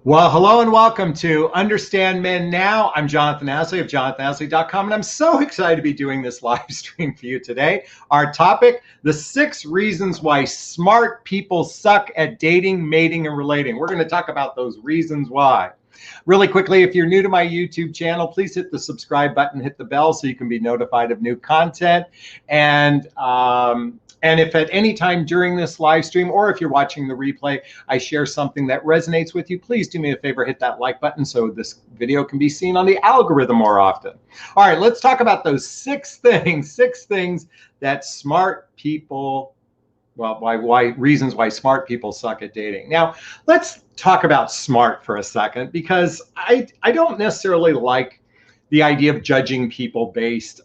Well, hello and welcome to Understand Men Now. I'm Jonathon Aslay of jonathonaslay.com, and I'm so excited to be doing this live stream for you today. Our topic, the 6 reasons why smart people suck at dating, mating, and relating. We're going to talk about those reasons why. Really quickly, if you're new to my YouTube channel, please hit the subscribe button, hit the bell so you can be notified of new content. And if at any time during this live stream, or if you're watching the replay, I share something that resonates with you, please do me a favor, hit that like button so this video can be seen on the algorithm more often. All right, let's talk about those 6 things that smart people, well, reasons why smart people suck at dating. Now, let's talk about smart for a second, because I don't necessarily like the idea of judging people based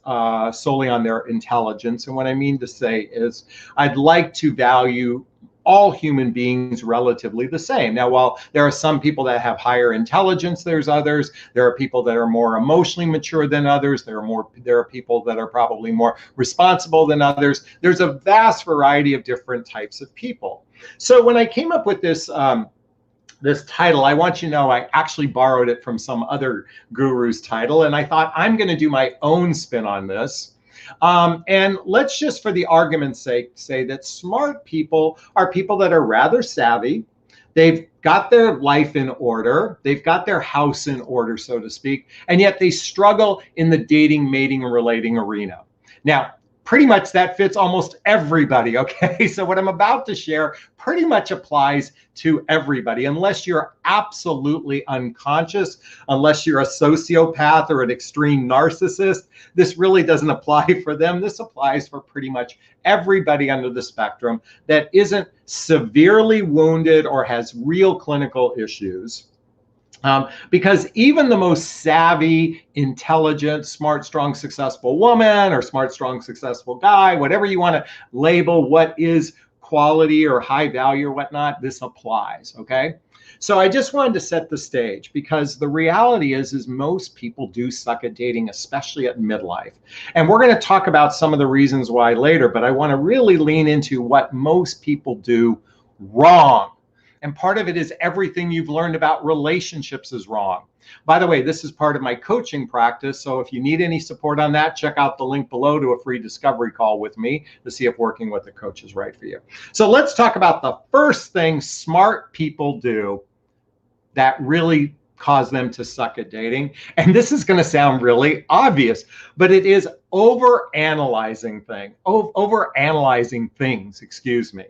solely on their intelligence. And what I mean to say is I'd like to value all human beings relatively the same. Now, while there are some people that have higher intelligence, there's others. There are people that are more emotionally mature than others. There are people that are probably more responsible than others. There's a vast variety of different types of people. So when I came up with this title, I want you to know I actually borrowed it from some other guru's title, and I thought I'm going to do my own spin on this. And let's just, for the argument's sake, say that smart people are people that are rather savvy. They've got their life in order. They've got their house in order, so to speak, and yet they struggle in the dating, mating, and relating arena. Now, pretty much that fits almost everybody, okay? So what I'm about to share pretty much applies to everybody, unless you're absolutely unconscious, unless you're a sociopath or an extreme narcissist. This really doesn't apply for them. This applies for pretty much everybody under the spectrum that isn't severely wounded or has real clinical issues. Because even the most savvy, intelligent, smart, strong, successful woman or smart, strong, successful guy, whatever you want to label what is quality or high value or whatnot, this applies, okay? So I just wanted to set the stage, because the reality is most people do suck at dating, especially at midlife. And we're going to talk about some of the reasons why later, but I want to really lean into what most people do wrong. And part of it is everything you've learned about relationships is wrong. By the way, this is part of my coaching practice. So if you need any support on that, check out the link below to a free discovery call with me to see if working with a coach is right for you. So let's talk about the first thing smart people do that really cause them to suck at dating. And this is going to sound really obvious, but it is overanalyzing things, excuse me.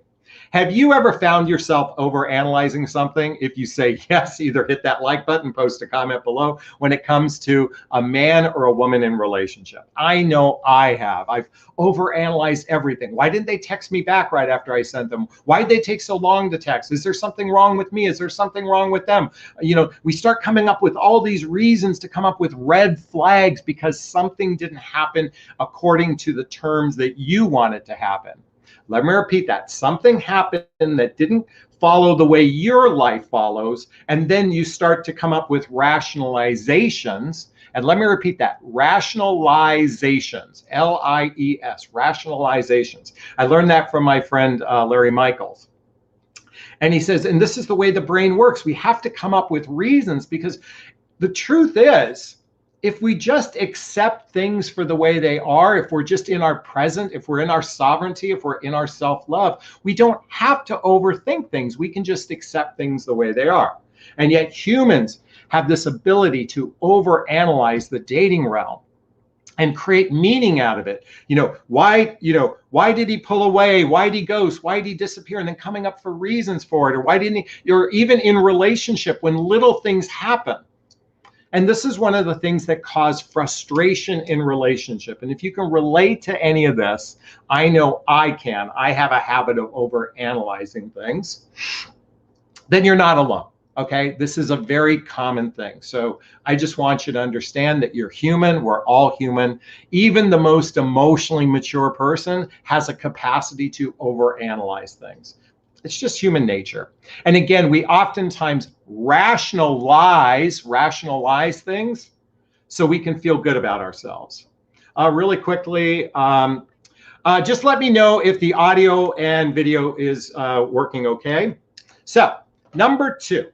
Have you ever found yourself overanalyzing something? If you say yes, either hit that like button, post a comment below when it comes to a man or a woman in relationship. I know I have. I've overanalyzed everything. Why didn't they text me back right after I sent them? Why did they take so long to text? Is there something wrong with me? Is there something wrong with them? You know, we start coming up with all these reasons to come up with red flags because something didn't happen according to the terms that you want it to happen. Let me repeat that. Something happened that didn't follow the way your life follows, and then you start to come up with rationalizations. And let me repeat that. Rationalizations, L-I-E-S, rationalizations. I learned that from my friend Larry Michaels. And he says, and this is the way the brain works. We have to come up with reasons, because the truth is, if we just accept things for the way they are, if we're just in our present, if we're in our sovereignty, if we're in our self-love, we don't have to overthink things. We can just accept things the way they are. And yet humans have this ability to overanalyze the dating realm and create meaning out of it. Why did he pull away? Why did he ghost? Why did he disappear? And then coming up for reasons for it. Or why didn't he, or even in relationship when little things happen. And this is one of the things that cause frustration in relationship. And if you can relate to any of this, I know I can. I have a habit of overanalyzing things. Then you're not alone, okay? This is a very common thing. So I just want you to understand that you're human. We're all human. Even the most emotionally mature person has a capacity to overanalyze things. It's just human nature. And again, we oftentimes rationalize things so we can feel good about ourselves. Really quickly, just let me know if the audio and video is working okay. So, number 2,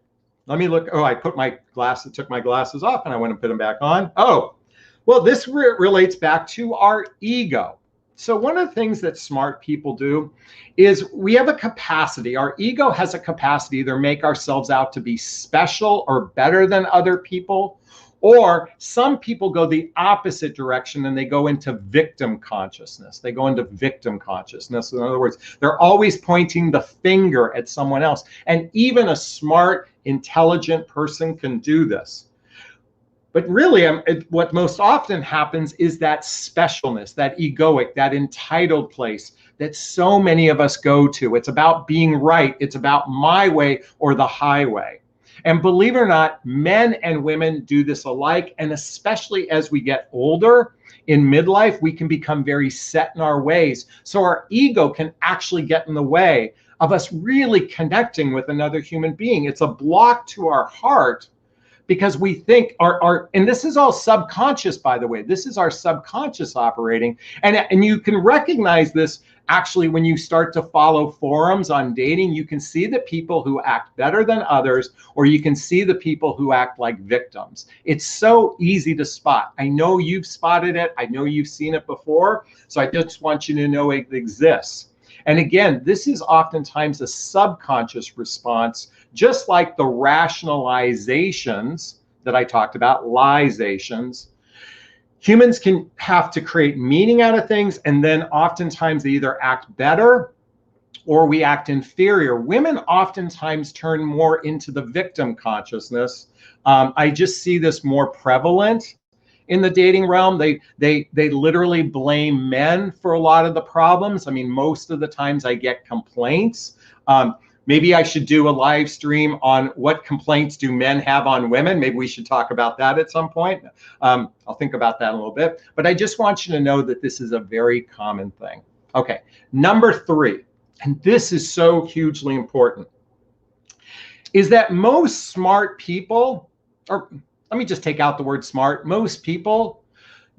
Let me look. Oh, I put my glasses, took my glasses off, and I went and put them back on. Oh, well, this relates back to our ego. So one of the things that smart people do is we have a capacity. Our ego has a capacity to either make ourselves out to be special or better than other people, or some people go the opposite direction and they go into victim consciousness. They go into victim consciousness. In other words, they're always pointing the finger at someone else. And even a smart, intelligent person can do this. But really, what most often happens is that specialness, that egoic, that entitled place that so many of us go to. It's about being right. It's about my way or the highway. And believe it or not, men and women do this alike. And especially as we get older in midlife, we can become very set in our ways. So our ego can actually get in the way of us really connecting with another human being. It's a block to our heart, because we think and this is all subconscious, by the way. This is our subconscious operating. And you can recognize this actually when you start to follow forums on dating. You can see the people who act better than others, or you can see the people who act like victims. It's so easy to spot. I know you've spotted it. I know you've seen it before. So I just want you to know it exists. And again, this is oftentimes a subconscious response, just like the rationalizations that I talked about, liesations. Humans can have to create meaning out of things, and then oftentimes they either act better or we act inferior. Women oftentimes turn more into the victim consciousness. I just see this more prevalent in the dating realm. They literally blame men for a lot of the problems. I mean, most of the times I get complaints. Maybe I should do a live stream on what complaints do men have on women. Maybe we should talk about that at some point. I'll think about that in a little bit. But I just want you to know that this is a very common thing. Okay, number 3, and this is so hugely important, is that most smart people, or let me just take out the word smart, most people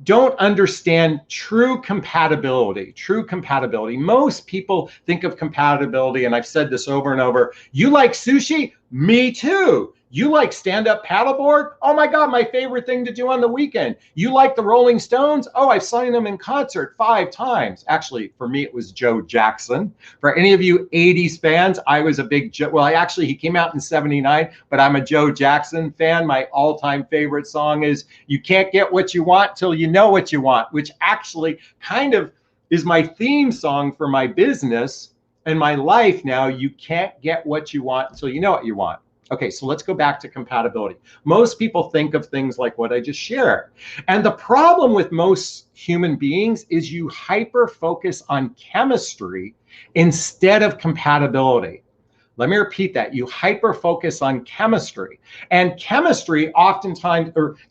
don't understand true compatibility. True compatibility. Most people think of compatibility, and I've said this over and over. You like sushi? Me too. You like stand-up paddleboard? Oh my God, my favorite thing to do on the weekend. You like the Rolling Stones? Oh, I've seen them in concert 5 times. Actually, for me, it was Joe Jackson. For any of you 80s fans, I was a big Joe. Well, he came out in 79, but I'm a Joe Jackson fan. My all-time favorite song is You Can't Get What You Want Till You Know What You Want, which actually kind of is my theme song for my business and my life now. You can't get what you want until you know what you want. Okay, so let's go back to compatibility. Most people think of things like what I just shared. And the problem with most human beings is you hyper focus on chemistry instead of compatibility. Let me repeat that. You hyper focus on chemistry. And chemistry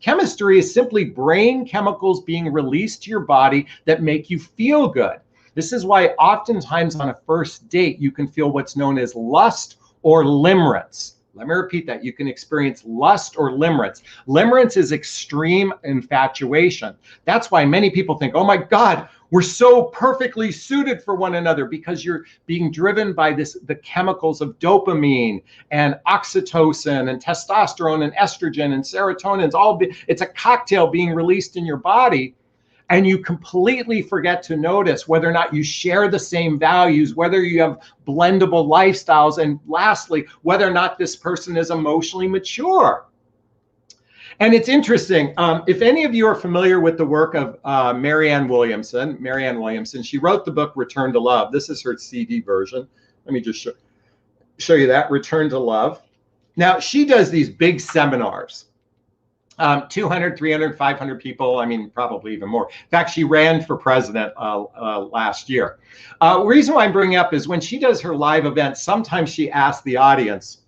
chemistry is simply brain chemicals being released to your body that make you feel good. This is why oftentimes on a first date, you can feel what's known as lust or limerence. Let me repeat that. You can experience lust or limerence. Limerence is extreme infatuation. That's why many people think, oh my God, we're so perfectly suited for one another, because you're being driven by the chemicals of dopamine and oxytocin and testosterone and estrogen and serotonin. It's a cocktail being released in your body. And you completely forget to notice whether or not you share the same values, whether you have blendable lifestyles, and lastly, whether or not this person is emotionally mature. And it's interesting, if any of you are familiar with the work of Marianne Williamson, she wrote the book Return to Love. This is her CD version. Let me just show you that, Return to Love. Now, she does these big seminars. 200, 300, 500 people. I mean, probably even more. In fact, she ran for president last year. The reason why I'm bringing up is when she does her live events, sometimes she asks the audience,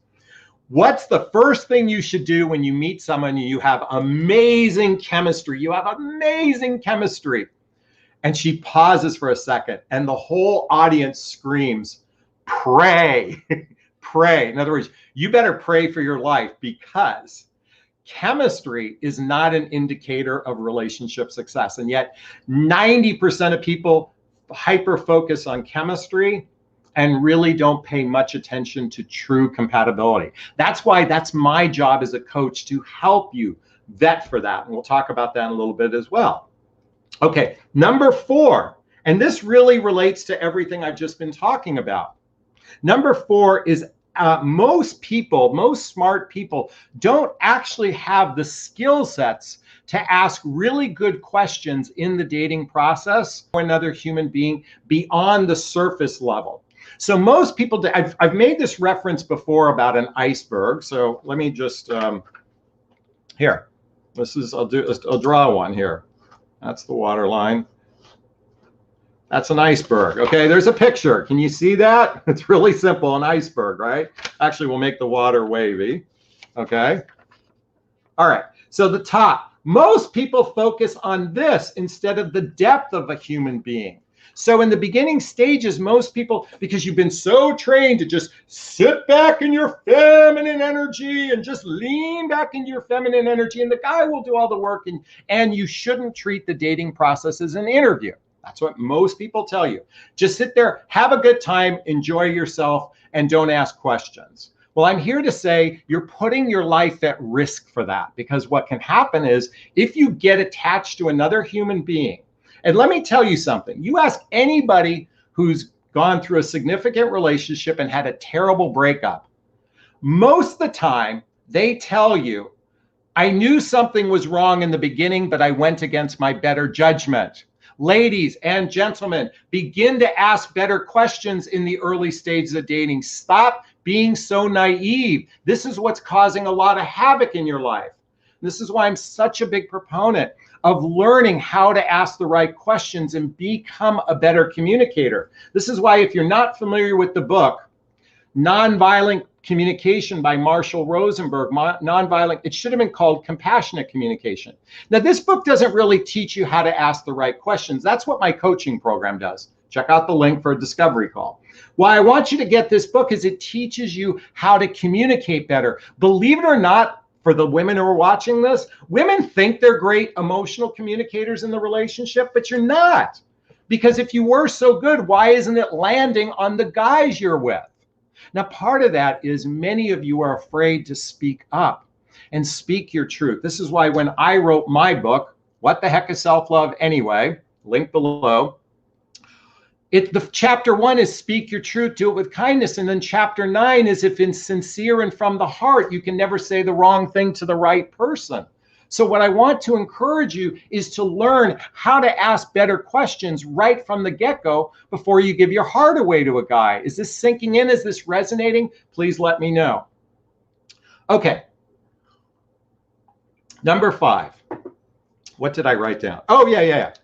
what's the first thing you should do when you meet someone and you have amazing chemistry? You have amazing chemistry. And she pauses for a second and the whole audience screams, pray, pray. In other words, you better pray for your life, because chemistry is not an indicator of relationship success. And yet 90% of people hyper focus on chemistry and really don't pay much attention to true compatibility. That's why that's my job as a coach, to help you vet for that. And we'll talk about that in a little bit as well. Okay, number 4, and this really relates to everything I've just been talking about. Number 4 is most smart people don't actually have the skill sets to ask really good questions in the dating process for another human being beyond the surface level. So most people, I've made this reference before about an iceberg. So let me just, here, I'll draw one here. That's the water line. That's an iceberg. Okay, there's a picture. Can you see that? It's really simple, an iceberg, right? Actually, we'll make the water wavy. Okay. All right, so the top. Most people focus on this instead of the depth of a human being. So in the beginning stages, most people, because you've been so trained to just sit back in your feminine energy and just lean back into your feminine energy, and the guy will do all the work, and you shouldn't treat the dating process as an interview. That's what most people tell you. Just sit there, have a good time, enjoy yourself, and don't ask questions. Well, I'm here to say you're putting your life at risk for that, because what can happen is if you get attached to another human being, and let me tell you something, you ask anybody who's gone through a significant relationship and had a terrible breakup, most of the time they tell you, I knew something was wrong in the beginning, but I went against my better judgment. Ladies and gentlemen, begin to ask better questions in the early stages of dating. Stop being so naive. This is what's causing a lot of havoc in your life. This is why I'm such a big proponent of learning how to ask the right questions and become a better communicator. This is why, if you're not familiar with the book, Nonviolent Communication by Marshall Rosenberg, it should have been called Compassionate Communication. Now, this book doesn't really teach you how to ask the right questions. That's what my coaching program does. Check out the link for a discovery call. Why I want you to get this book is it teaches you how to communicate better. Believe it or not, for the women who are watching this, women think they're great emotional communicators in the relationship, but you're not. Because if you were so good, why isn't it landing on the guys you're with? Now, part of that is many of you are afraid to speak up and speak your truth. This is why when I wrote my book, What the Heck is Self-Love Anyway? Link below. The chapter 1 is speak your truth, do it with kindness. And then chapter 9 is if it's sincere and from the heart, you can never say the wrong thing to the right person. So what I want to encourage you is to learn how to ask better questions right from the get-go before you give your heart away to a guy. Is this sinking in? Is this resonating? Please let me know. Okay. Number 5. What did I write down? Oh, yeah.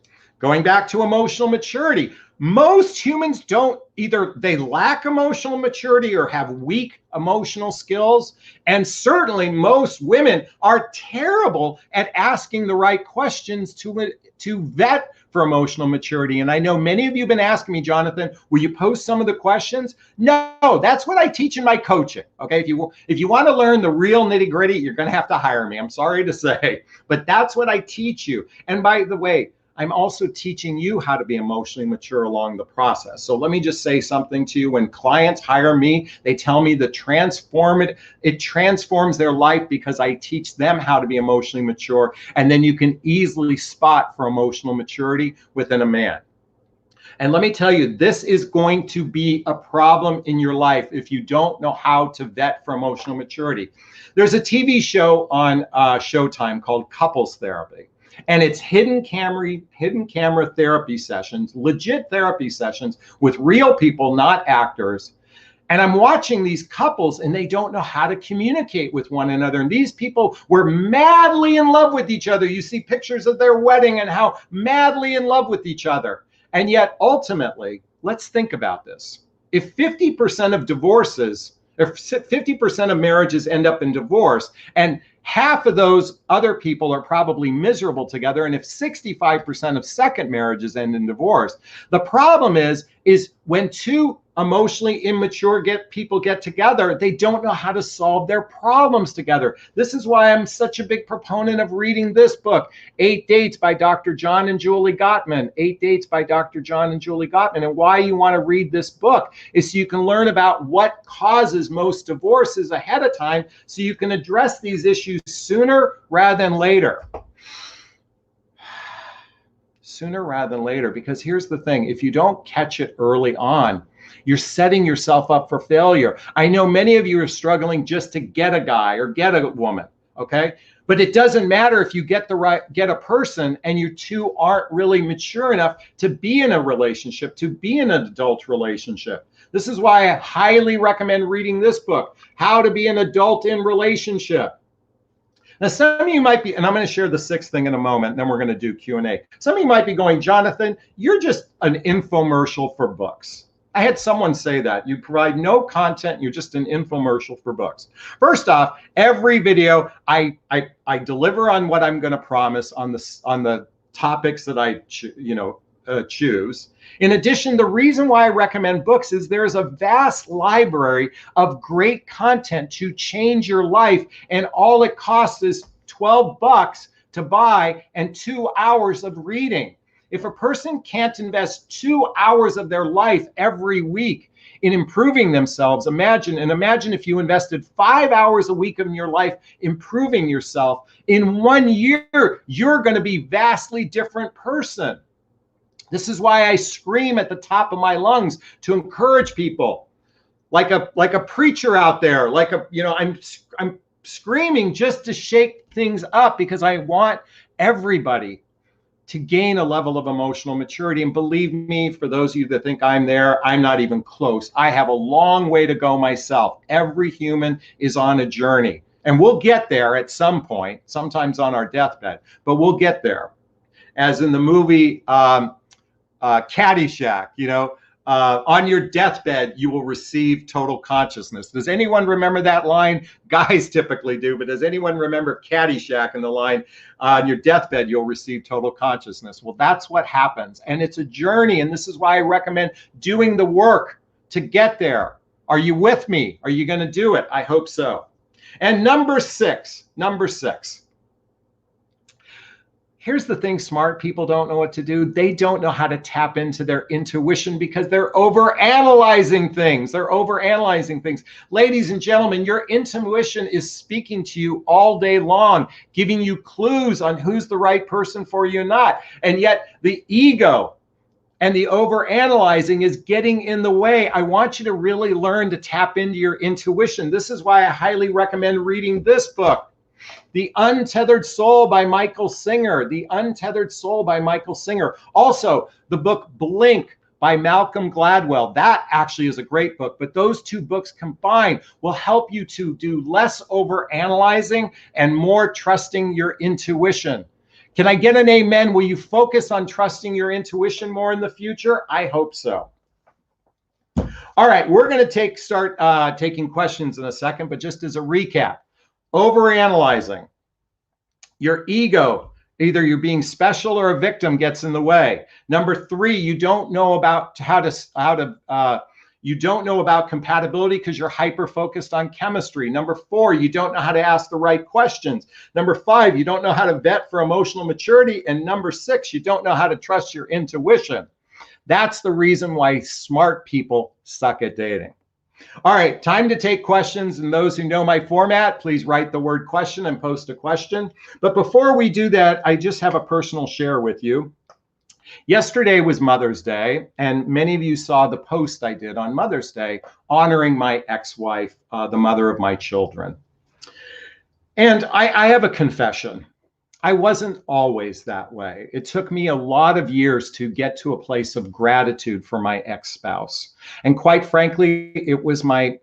Going back to emotional maturity. Most humans don't, either they lack emotional maturity or have weak emotional skills. And certainly most women are terrible at asking the right questions to vet for emotional maturity. And I know many of you have been asking me, Jonathan, will you post some of the questions? No, that's what I teach in my coaching. Okay, if you want to learn the real nitty gritty, you're going to have to hire me. I'm sorry to say, but that's what I teach you. And by the way, I'm also teaching you how to be emotionally mature along the process. So let me just say something to you. When clients hire me, they tell me it transforms their life because I teach them how to be emotionally mature. And then you can easily spot for emotional maturity within a man. And let me tell you, this is going to be a problem in your life if you don't know how to vet for emotional maturity. There's a TV show on Showtime called Couples Therapy. And it's hidden camera therapy sessions, legit therapy sessions with real people, not actors. And I'm watching these couples and they don't know how to communicate with one another. And these people were madly in love with each other. You see pictures of their wedding and how madly in love with each other. And yet ultimately, let's think about this. If 50% of divorces, if 50% of marriages end up in divorce, and half of those other people are probably miserable together. And if 65% of second marriages end in divorce, the problem is when two emotionally immature people get together, they don't know how to solve their problems together. This is why I'm such a big proponent of reading this book, 8 Dates by Dr. John and Julie Gottman. 8 Dates by Dr. John and Julie Gottman. And why you want to read this book is so you can learn about what causes most divorces ahead of time, so you can address these issues sooner rather than later. Sooner rather than later, because here's the thing, if you don't catch it early on, you're setting yourself up for failure. I know many of you are struggling just to get a guy or get a woman, okay? But it doesn't matter if you get a person and you two aren't really mature enough to be in a relationship, to be in an adult relationship. This is why I highly recommend reading this book, How to Be an Adult in Relationship. Now, some of you might be, and I'm going to share the sixth thing in a moment, and then we're going to do Q&A. Some of you might be going, Jonathan, you're just an infomercial for books. I had someone say that. You provide no content, you're just an infomercial for books. First off, every video I deliver on what I'm going to promise on the topics that I choose. In addition, the reason why I recommend books is there's a vast library of great content to change your life, and all it costs is $12 to buy and 2 hours of reading. If a person can't invest 2 hours of their life every week in improving themselves, imagine if you invested 5 hours a week of your life improving yourself. In 1 year, you're going to be a vastly different person. This is why I scream at the top of my lungs to encourage people, like a preacher out there, I'm screaming just to shake things up, because I want everybody to gain a level of emotional maturity. And believe me, for those of you that think I'm there, I'm not even close. I have a long way to go myself. Every human is on a journey, and we'll get there at some point, sometimes on our deathbed, but we'll get there. As in the movie Caddyshack, on your deathbed, you will receive total consciousness. Does anyone remember that line? Guys typically do, but does anyone remember Caddyshack and the line, on your deathbed, you'll receive total consciousness? Well, that's what happens. And it's a journey. And this is why I recommend doing the work to get there. Are you with me? Are you going to do it? I hope so. And number six. Here's the thing, smart people don't know what to do. They don't know how to tap into their intuition because they're overanalyzing things. Ladies and gentlemen, your intuition is speaking to you all day long, giving you clues on who's the right person for you or not. And yet the ego and the overanalyzing is getting in the way. I want you to really learn to tap into your intuition. This is why I highly recommend reading this book, The Untethered Soul by Michael Singer. The Untethered Soul by Michael Singer. Also, the book Blink by Malcolm Gladwell. That actually is a great book, but those two books combined will help you to do less overanalyzing and more trusting your intuition. Can I get an amen? Will you focus on trusting your intuition more in the future? I hope so. All right, we're going to start taking questions in a second, but just as a recap, overanalyzing. Your ego, either you're being special or a victim, gets in the way. Number three, you don't know about you don't know about compatibility because you're hyper-focused on chemistry. Number four, you don't know how to ask the right questions. Number five, you don't know how to vet for emotional maturity. And number six, you don't know how to trust your intuition. That's the reason why smart people suck at dating. All right, time to take questions. And those who know my format, please write the word question and post a question. But before we do that, I just have a personal share with you. Yesterday was Mother's Day, and many of you saw the post I did on Mother's Day honoring my ex-wife, the mother of my children. And I have a confession. I wasn't always that way. It took me a lot of years to get to a place of gratitude for my ex-spouse. And quite frankly, it was my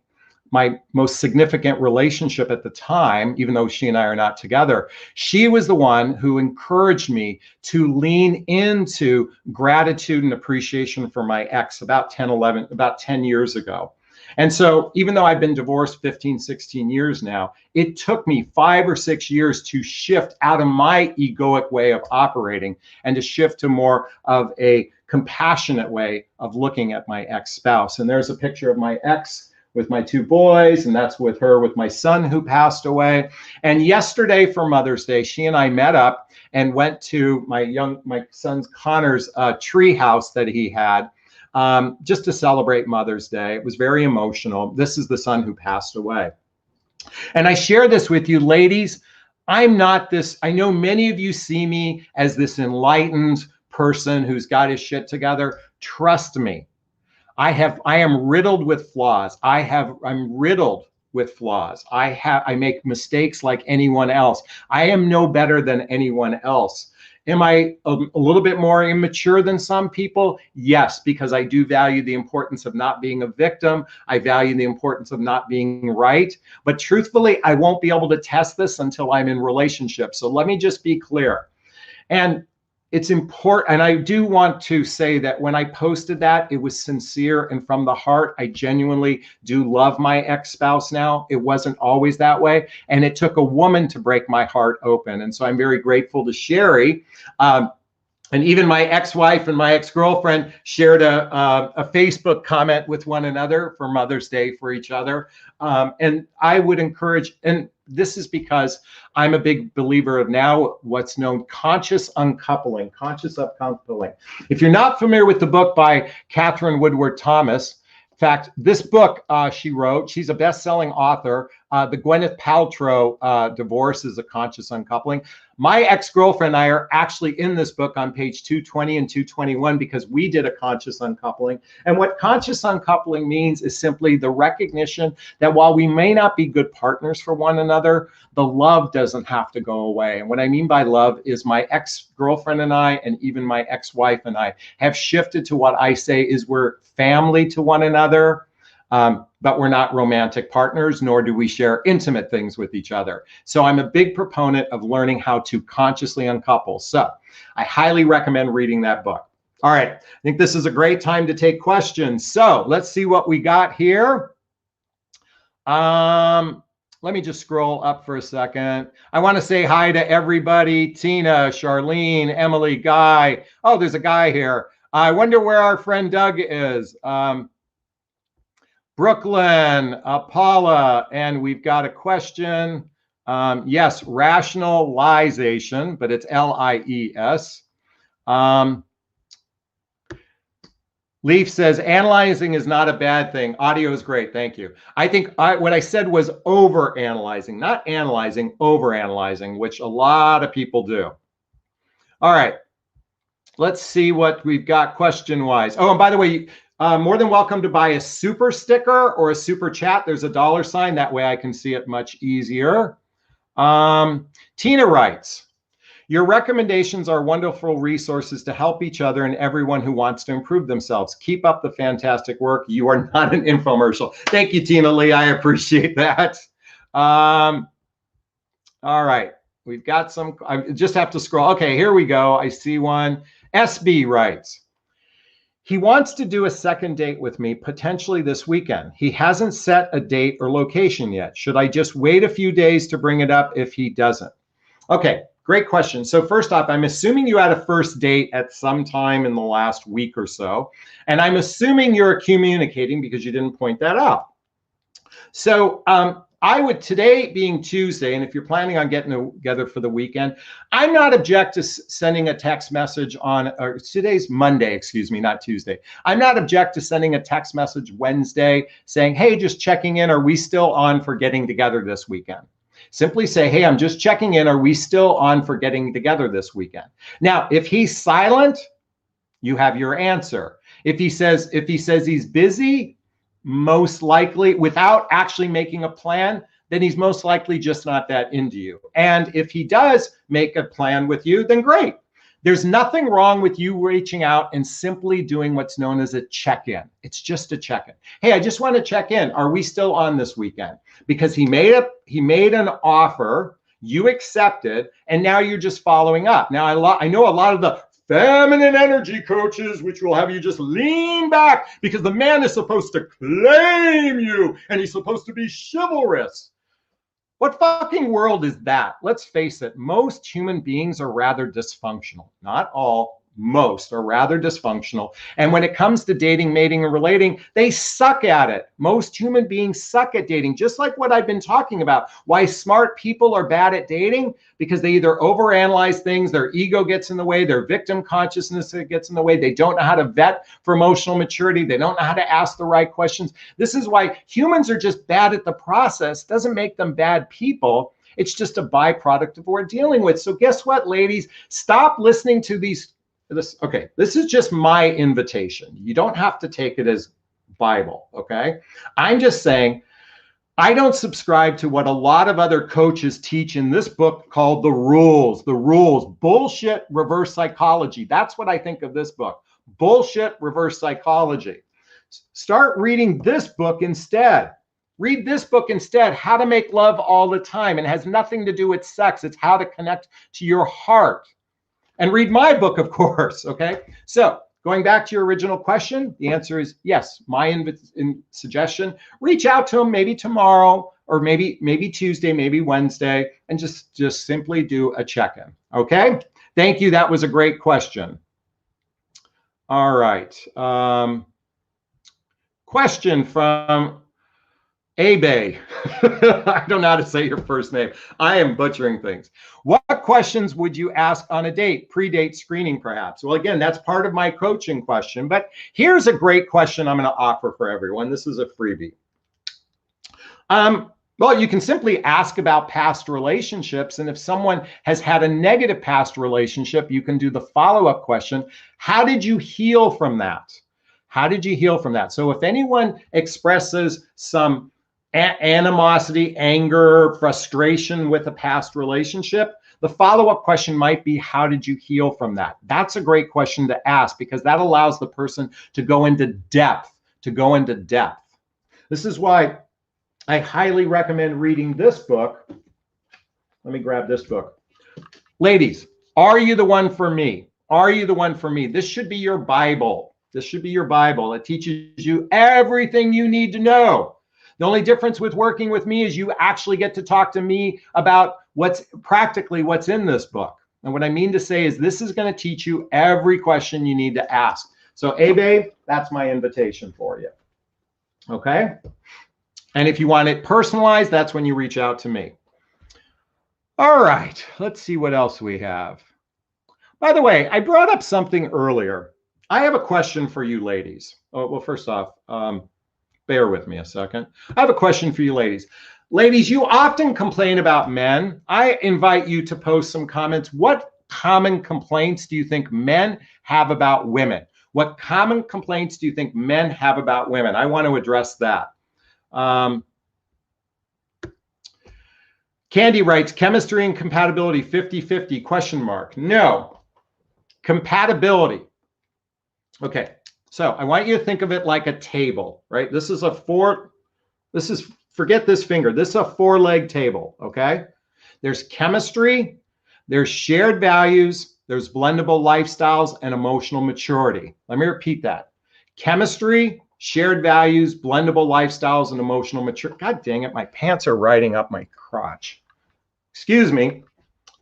most significant relationship at the time, even though she and I are not together. She was the one who encouraged me to lean into gratitude and appreciation for my ex about 10 years ago. And so even though I've been divorced 15, 16 years now, it took me 5 or 6 years to shift out of my egoic way of operating and to shift to more of a compassionate way of looking at my ex-spouse. And there's a picture of my ex with my 2 boys, and that's with her with my son who passed away. And yesterday for Mother's Day, she and I met up and went to my son's Connor's tree house that he had, just to celebrate Mother's Day. It was very emotional. This is the son who passed away. And I share this with you, ladies. I'm not this, I know many of you see me as this enlightened person who's got his shit together. Trust me, I am riddled with flaws. I'm riddled with flaws. I make mistakes like anyone else. I am no better than anyone else. Am I a little bit more immature than some people? Yes, because I do value the importance of not being a victim. I value the importance of not being right. But truthfully, I won't be able to test this until I'm in relationship. So let me just be clear. And it's important, and I do want to say that when I posted that, it was sincere and from the heart. I genuinely do love my ex-spouse now. It wasn't always that way, and it took a woman to break my heart open. And so I'm very grateful to Sherry. And even my ex-wife and my ex-girlfriend shared a Facebook comment with one another for Mother's Day for each other. And I would encourage, and this is because I'm a big believer of now what's known conscious uncoupling, conscious uncoupling. If you're not familiar with the book by Catherine Woodward Thomas, in fact, this book she wrote, she's a best-selling author. The Gwyneth Paltrow divorce is a conscious uncoupling. My ex-girlfriend and I are actually in this book on page 220 and 221 because we did a conscious uncoupling. And what conscious uncoupling means is simply the recognition that while we may not be good partners for one another, the love doesn't have to go away. And what I mean by love is my ex-girlfriend and I, and even my ex-wife and I, have shifted to what I say is we're family to one another. But we're not romantic partners, nor do we share intimate things with each other. So I'm a big proponent of learning how to consciously uncouple. So I highly recommend reading that book. All right, I think this is a great time to take questions. So let's see what we got here. Let me just scroll up for a second. I want to say hi to everybody. Tina, Charlene, Emily, Guy. Oh, there's a guy here. I wonder where our friend Doug is. Brooklyn, Paula, and we've got a question. Yes, rationalization, but it's L-I-E-S. Leaf says, analyzing is not a bad thing. Audio is great, thank you. I think what I said was over-analyzing, not analyzing, over-analyzing, which a lot of people do. All right, let's see what we've got question-wise. Oh, and by the way, more than welcome to buy a super sticker or a super chat. There's a $sign. That way I can see it much easier. Tina writes, your recommendations are wonderful resources to help each other and everyone who wants to improve themselves. Keep up the fantastic work. You are not an infomercial. Thank you, Tina Lee. I appreciate that. All right. We've got some, I just have to scroll. Okay, here we go. I see one. SB writes, he wants to do a second date with me, potentially this weekend. He hasn't set a date or location yet. Should I just wait a few days to bring it up if he doesn't? Okay, great question. So first off, I'm assuming you had a first date at some time in the last week or so. And I'm assuming you're communicating because you didn't point that out. So I would, today being Tuesday, and if you're planning on getting together for the weekend, I'm not object to sending a text message on, or today's Monday, excuse me, not Tuesday. I'm not object to sending a text message Wednesday saying, hey, just checking in, are we still on for getting together this weekend? Simply say, hey, I'm just checking in, are we still on for getting together this weekend? Now, if he's silent, you have your answer. If he says he's busy, most likely, without actually making a plan, then he's most likely just not that into you. And if he does make a plan with you, then great. There's nothing wrong with you reaching out and simply doing what's known as a check-in. It's just a check-in. Hey, I just want to check in. Are we still on this weekend? Because he made an offer, you accepted, and now you're just following up. Now, I know a lot of the feminine energy coaches, which will have you just lean back because the man is supposed to claim you and he's supposed to be chivalrous. What fucking world is that? Let's face it, most human beings are rather dysfunctional. Not all, most are rather dysfunctional. And when it comes to dating, mating, and relating, they suck at it. Most human beings suck at dating, just like what I've been talking about. Why smart people are bad at dating? Because they either overanalyze things, their ego gets in the way, their victim consciousness gets in the way, they don't know how to vet for emotional maturity, they don't know how to ask the right questions. This is why humans are just bad at the process. Doesn't make them bad people. It's just a byproduct of what we're dealing with. So guess what, ladies? Stop listening to these. This is just my invitation. You don't have to take it as Bible, okay? I'm just saying, I don't subscribe to what a lot of other coaches teach in this book called The Rules. The Rules, bullshit reverse psychology. That's what I think of this book. Bullshit reverse psychology. Start reading this book instead. Read this book instead, How to Make Love All the Time. And it has nothing to do with sex. It's how to connect to your heart. And read my book, of course, okay? So going back to your original question, the answer is yes. My suggestion, reach out to them maybe tomorrow or maybe Tuesday, maybe Wednesday, and just simply do a check-in, okay? Thank you. That was a great question. All right. Question from Abe. I don't know how to say your first name. I am butchering things. What questions would you ask on a date? Pre-date screening, perhaps? Well, again, that's part of my coaching question, but here's a great question I'm going to offer for everyone. This is a freebie. Well, you can simply ask about past relationships, and if someone has had a negative past relationship, you can do the follow-up question, how did you heal from that? How did you heal from that? So if anyone expresses some animosity, anger, frustration with a past relationship, the follow-up question might be, how did you heal from that? That's a great question to ask because that allows the person to go into depth, This is why I highly recommend reading this book. Let me grab this book. Ladies, Are You the One for Me? Are You the One for Me? This should be your Bible. This should be your Bible. It teaches you everything you need to know. The only difference with working with me is you actually get to talk to me about what's in this book. And what I mean to say is this is going to teach you every question you need to ask. So, Abe, that's my invitation for you. Okay? And if you want it personalized, that's when you reach out to me. All right, let's see what else we have. By the way, I brought up something earlier. I have a question for you ladies. Oh, well, first off, bear with me a second. I have a question for you ladies. Ladies, you often complain about men. I invite you to post some comments. What common complaints do you think men have about women? What common complaints do you think men have about women? I want to address that. Candy writes, chemistry and compatibility 50-50 question mark. No, compatibility. Okay, so I want you to think of it like a table, right? Forget this finger. This is a four-leg table, okay? There's chemistry, there's shared values, there's blendable lifestyles, and emotional maturity. Let me repeat that. Chemistry, shared values, blendable lifestyles, and emotional maturity. God dang it, my pants are riding up my crotch. Excuse me.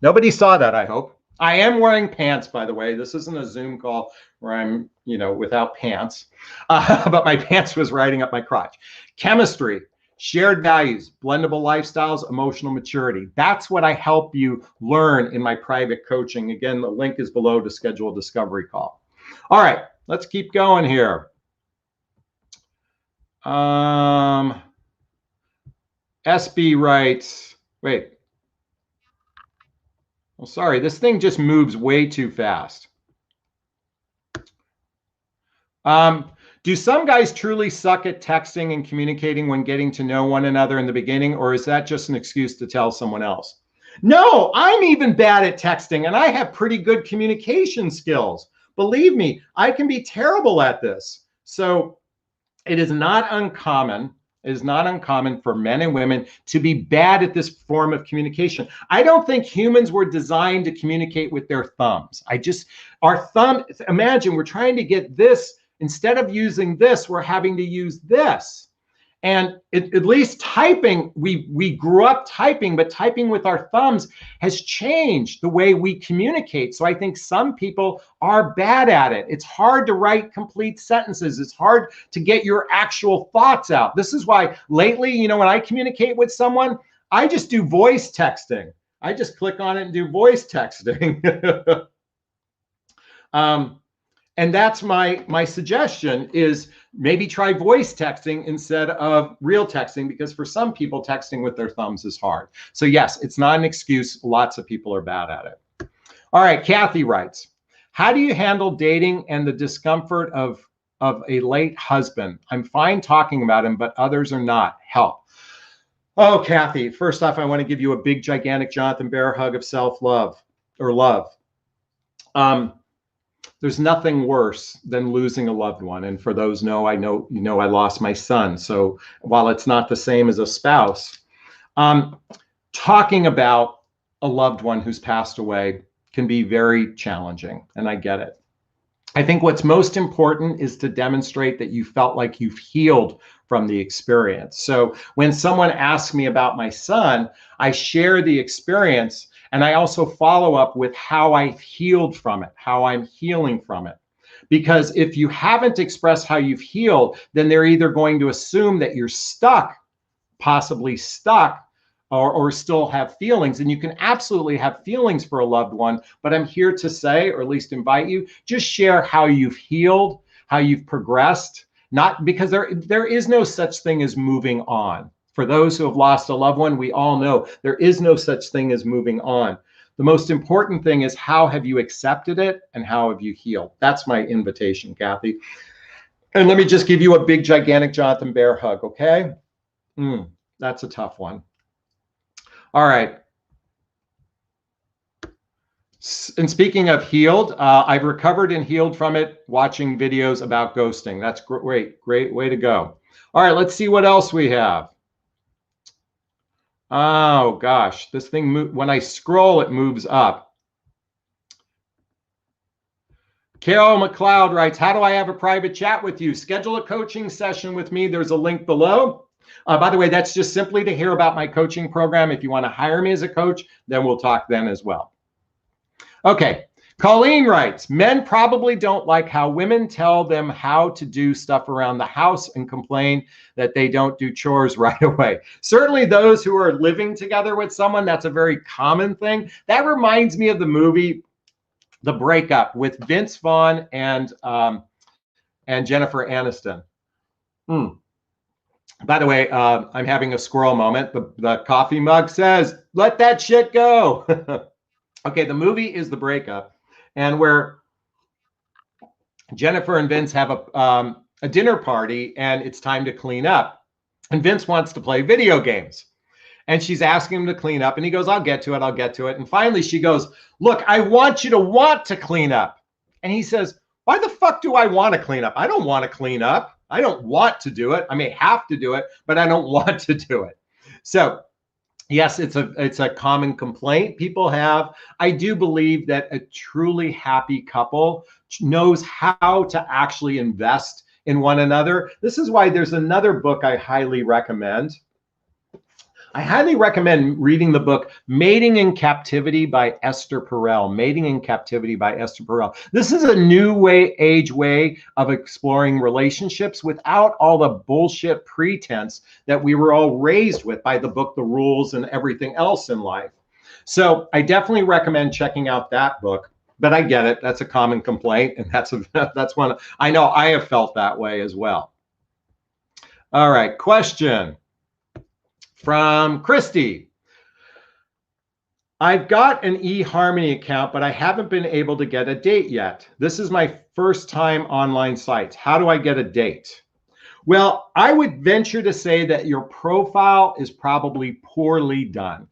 Nobody saw that, I hope. I am wearing pants, by the way. This isn't a Zoom call where I'm, without pants. But my pants was riding up my crotch. Chemistry, shared values, blendable lifestyles, emotional maturity. That's what I help you learn in my private coaching. Again, the link is below to schedule a discovery call. All right, let's keep going here. SB writes, wait. Well, sorry, this thing just moves way too fast. Do some guys truly suck at texting and communicating when getting to know one another in the beginning, or is that just an excuse to tell someone else? No, I'm even bad at texting, and I have pretty good communication skills. Believe me, I can be terrible at this. So it is not uncommon, It is not uncommon for men and women to be bad at this form of communication. I don't think humans were designed to communicate with their thumbs. Our thumb, imagine we're trying to get this, instead of using this, we're having to use this. And at least typing, we grew up typing, but typing with our thumbs has changed the way we communicate. So I think some people are bad at it. It's hard to write complete sentences. It's hard to get your actual thoughts out. This is why lately, when I communicate with someone, I just do voice texting. I just click on it and do voice texting. And that's my suggestion is maybe try voice texting instead of real texting, because for some people, texting with their thumbs is hard. So yes, it's not an excuse. Lots of people are bad at it. All right, Kathy writes, how do you handle dating and the discomfort of a late husband? I'm fine talking about him, but others are not. Help. Oh, Kathy, first off, I want to give you a big, gigantic Jonathon bear hug of self-love or love. There's nothing worse than losing a loved one. And for those I lost my son. So while it's not the same as a spouse, talking about a loved one who's passed away can be very challenging. And I get it. I think what's most important is to demonstrate that you felt like you've healed from the experience. So when someone asks me about my son, I share the experience. And I also follow up with how I've healed from it, how I'm healing from it. Because if you haven't expressed how you've healed, then they're either going to assume that you're stuck, possibly stuck, or still have feelings. And you can absolutely have feelings for a loved one. But I'm here to say, or at least invite you, just share how you've healed, how you've progressed. Not because there is no such thing as moving on. For those who have lost a loved one, we all know there is no such thing as moving on. The most important thing is how have you accepted it and how have you healed? That's my invitation, Kathy. And let me just give you a big, gigantic Jonathon bear hug, okay? That's a tough one. All right. And speaking of healed, I've recovered and healed from it watching videos about ghosting. That's great. Great way to go. All right, let's see what else we have. Oh gosh, this thing, when I scroll, it moves up. Carol McLeod writes, how do I have a private chat with you? Schedule a coaching session with me. There's a link below. By the way, that's just simply to hear about my coaching program. If you want to hire me as a coach, then we'll talk then as well. Okay. Colleen writes, men probably don't like how women tell them how to do stuff around the house and complain that they don't do chores right away. Certainly those who are living together with someone, that's a very common thing. That reminds me of the movie, The Breakup, with Vince Vaughn and Jennifer Aniston. By the way, I'm having a squirrel moment. The coffee mug says, let that shit go. Okay, the movie is The Breakup. And where Jennifer and Vince have a dinner party and it's time to clean up. And Vince wants to play video games. And she's asking him to clean up. And he goes, I'll get to it. I'll get to it. And finally she goes, look, I want you to want to clean up. And he says, why the fuck do I want to clean up? I don't want to clean up. I don't want to do it. I may have to do it, but I don't want to do it. So yes, it's a common complaint people have. I do believe that a truly happy couple knows how to actually invest in one another. This is why there's another book I highly recommend. I highly recommend reading the book Mating in Captivity by Esther Perel. Mating in Captivity by Esther Perel. This is a new age way of exploring relationships without all the bullshit pretense that we were all raised with by the book, The Rules, and everything else in life. So I definitely recommend checking out that book. But I get it. That's a common complaint. And that's one I know I have felt that way as well. All right. Question from Christy. I've got an eHarmony account, but I haven't been able to get a date yet. This is my first time online sites. How do I get a date? Well, I would venture to say that your profile is probably poorly done.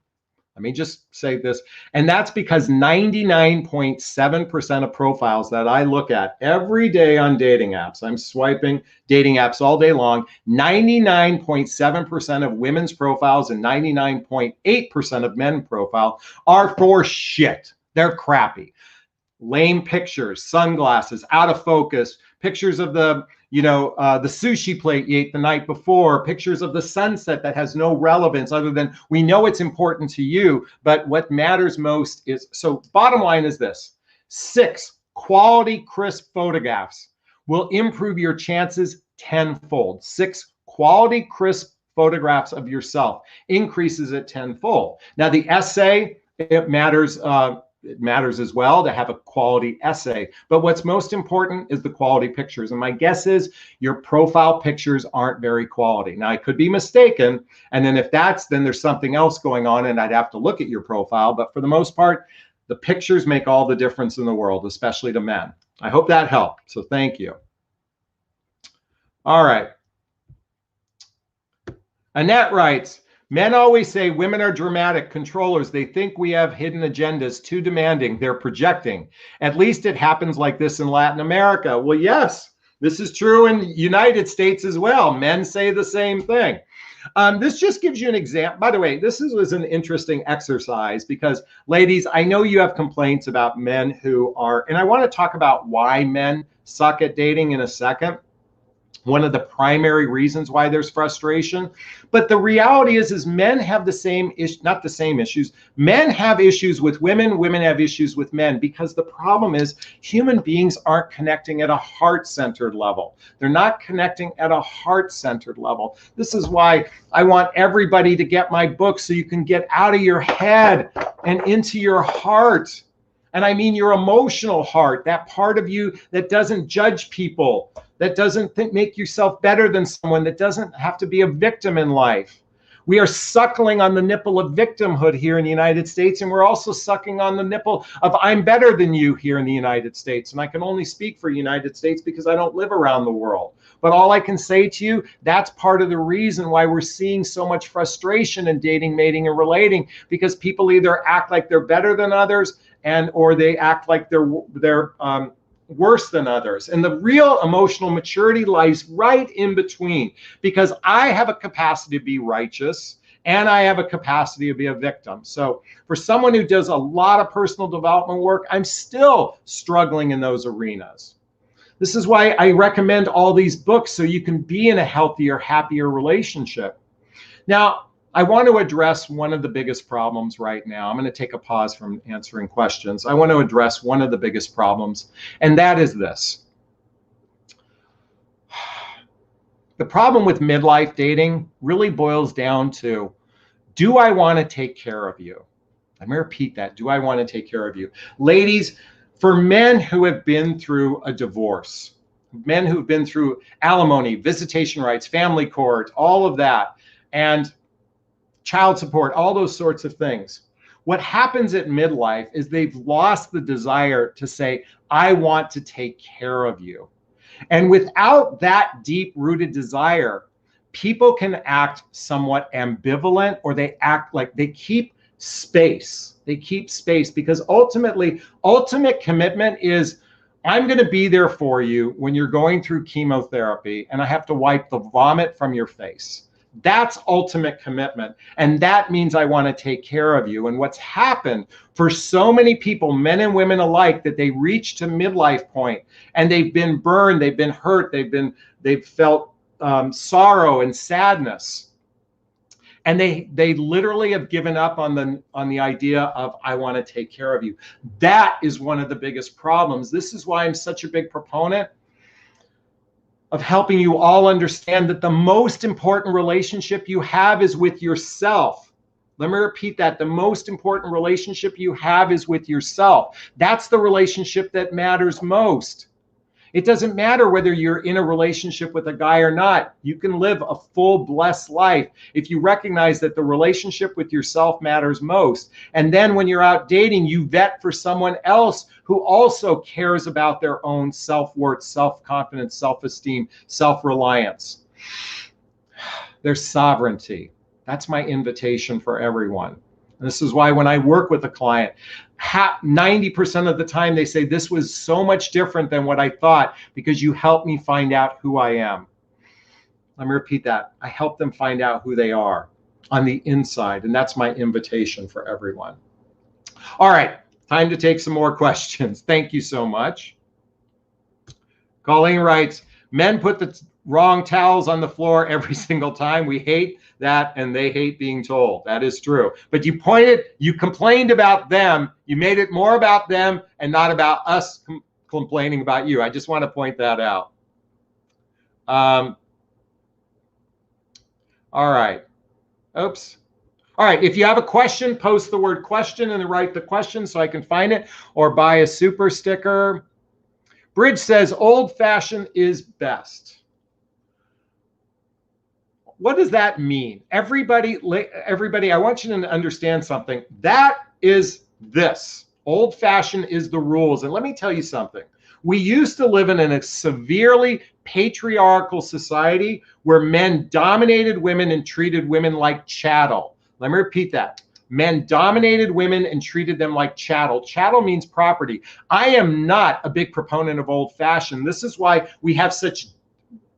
Let me just say this. And that's because 99.7% of profiles that I look at every day on dating apps, I'm swiping dating apps all day long, 99.7% of women's profiles and 99.8% of men's profile are for shit. They're crappy. Lame pictures, sunglasses, out of focus, pictures of the the sushi plate you ate the night before, pictures of the sunset that has no relevance other than we know it's important to you, but what matters most is, so bottom line is this: 6 quality, crisp photographs will improve your chances tenfold. 6 quality, crisp photographs of yourself increases it tenfold. Now the essay, it matters as well to have a quality essay. But what's most important is the quality pictures. And my guess is your profile pictures aren't very quality. Now, I could be mistaken. And then if that's, then there's something else going on and I'd have to look at your profile. But for the most part, the pictures make all the difference in the world, especially to men. I hope that helped. So thank you. All right. Annette writes, men always say women are dramatic controllers. They think we have hidden agendas, too demanding. They're projecting. At least it happens like this in Latin America. Well, yes, this is true in the United States as well. Men say the same thing. This just gives you an example. By the way, this was an interesting exercise because, ladies, I know you have complaints about men who are, and I want to talk about why men suck at dating in a second. One of the primary reasons why there's frustration. But the reality is men have the same issue, not the same issues. Men have issues with women, women have issues with men, because the problem is human beings aren't connecting at a heart-centered level. They're not connecting at a heart-centered level. This is why I want everybody to get my book so you can get out of your head and into your heart. And I mean your emotional heart, that part of you that doesn't judge people, that doesn't make yourself better than someone, that doesn't have to be a victim in life. We are suckling on the nipple of victimhood here in the United States, and we're also sucking on the nipple of I'm better than you here in the United States. And I can only speak for the United States because I don't live around the world. But all I can say to you, that's part of the reason why we're seeing so much frustration in dating, mating, and relating, because people either act like they're better than others or they act like they're worse than others. And the real emotional maturity lies right in between, because I have a capacity to be righteous and I have a capacity to be a victim. So for someone who does a lot of personal development work, I'm still struggling in those arenas. This is why I recommend all these books, so you can be in a healthier, happier relationship. Now, I want to address one of the biggest problems right now. I'm going to take a pause from answering questions. I want to address one of the biggest problems, and that is this. The problem with midlife dating really boils down to, do I want to take care of you? I'm going to repeat that. Do I want to take care of you? Ladies, for men who have been through a divorce, men who've been through alimony, visitation rights, family court, all of that, and child support, all those sorts of things. What happens at midlife is they've lost the desire to say, I want to take care of you. And without that deep-rooted desire, people can act somewhat ambivalent, or they act like they keep space. They keep space because ultimately, ultimate commitment is, I'm going to be there for you when you're going through chemotherapy and I have to wipe the vomit from your face. That's ultimate commitment. And that means I want to take care of you. And what's happened for so many people, men and women alike, that they reach to midlife point and they've been burned, they've been hurt, they've felt sorrow and sadness. And they literally have given up on the idea of, I want to take care of you. That is one of the biggest problems. This is why I'm such a big proponent of helping you all understand that the most important relationship you have is with yourself. Let me repeat that. The most important relationship you have is with yourself. That's the relationship that matters most. It doesn't matter whether you're in a relationship with a guy or not. You can live a full, blessed life if you recognize that the relationship with yourself matters most. And then when you're out dating, you vet for someone else who also cares about their own self-worth, self-confidence, self-esteem, self-reliance. Their sovereignty. That's my invitation for everyone. And this is why when I work with a client, 90% of the time they say, this was so much different than what I thought because you helped me find out who I am. Let me repeat that. I help them find out who they are on the inside. And that's my invitation for everyone. All right, time to take some more questions. Thank you so much. Colleen writes, men put the wrong towels on the floor every single time. We hate that, and they hate being told. That is true. But you complained about them. You made it more about them and not about us complaining about you. I just want to point that out. All right. Oops. All right. If you have a question, post the word question and then write the question so I can find it, or buy a super sticker. Bridge says old-fashioned is best. What does that mean? Everybody, I want you to understand something. That is this. Old-fashioned is the rules. And let me tell you something. We used to live in a severely patriarchal society where men dominated women and treated women like chattel. Let me repeat that. Men dominated women and treated them like chattel. Chattel means property. I am not a big proponent of old-fashioned. This is why we have such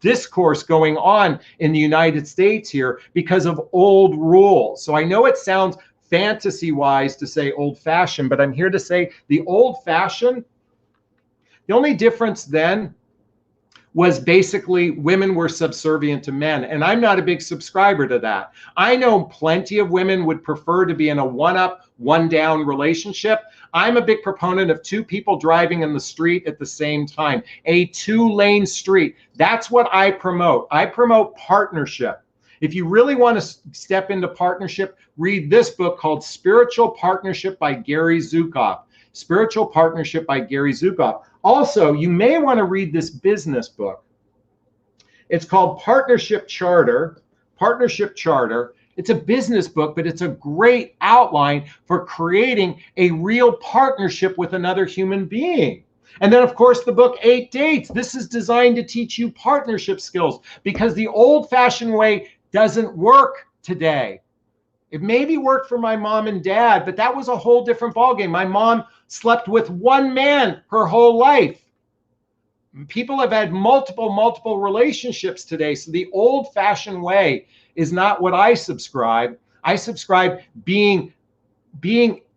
discourse going on in the United States here because of old rules. So I know it sounds fantasy-wise to say old-fashioned, but I'm here to say the old-fashioned, the only difference then was basically women were subservient to men. And I'm not a big subscriber to that. I know plenty of women would prefer to be in a one-up, one-down relationship. I'm a big proponent of two people driving in the street at the same time, a two-lane street. That's what I promote. I promote partnership. If you really want to step into partnership, read this book called Spiritual Partnership by Gary Zukav. Spiritual Partnership by Gary Zukav. Also, you may want to read this business book. It's called Partnership Charter. Partnership Charter. It's a business book, but it's a great outline for creating a real partnership with another human being. And then, of course, the book 8 Dates. This is designed to teach you partnership skills because the old-fashioned way doesn't work today. It maybe worked for my mom and dad, but that was a whole different ballgame. My mom slept with one man her whole life. People have had multiple relationships today. So the old-fashioned way is not what I subscribe. I subscribe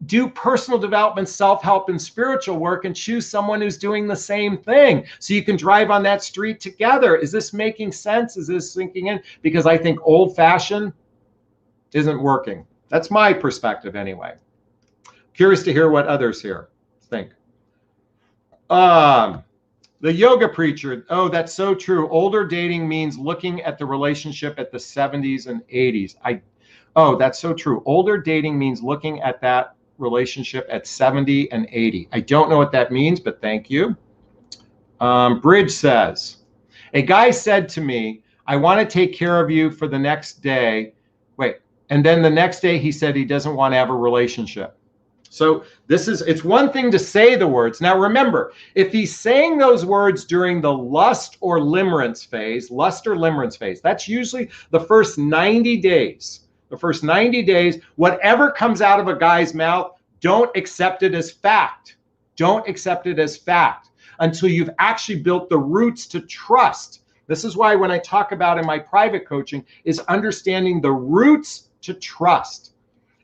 do personal development, self-help, and spiritual work and choose someone who's doing the same thing so you can drive on that street together. Is this making sense? Is this sinking in? Because I think old-fashioned isn't working. That's my perspective anyway. Curious to hear what others here think. The yoga preacher. Oh, that's so true. Older dating means looking at the relationship at the 70s and 80s. Oh, that's so true. Older dating means looking at that relationship at 70 and 80. I don't know what that means, but thank you. Bridge says, a guy said to me, I want to take care of you for the next day. Wait, and then the next day he said he doesn't want to have a relationship. So it's one thing to say the words. Now remember, if he's saying those words during the lust or limerence phase, that's usually the first 90 days. The first 90 days, whatever comes out of a guy's mouth, don't accept it as fact. Don't accept it as fact until you've actually built the roots to trust. This is why when I talk about in my private coaching is understanding the roots to trust.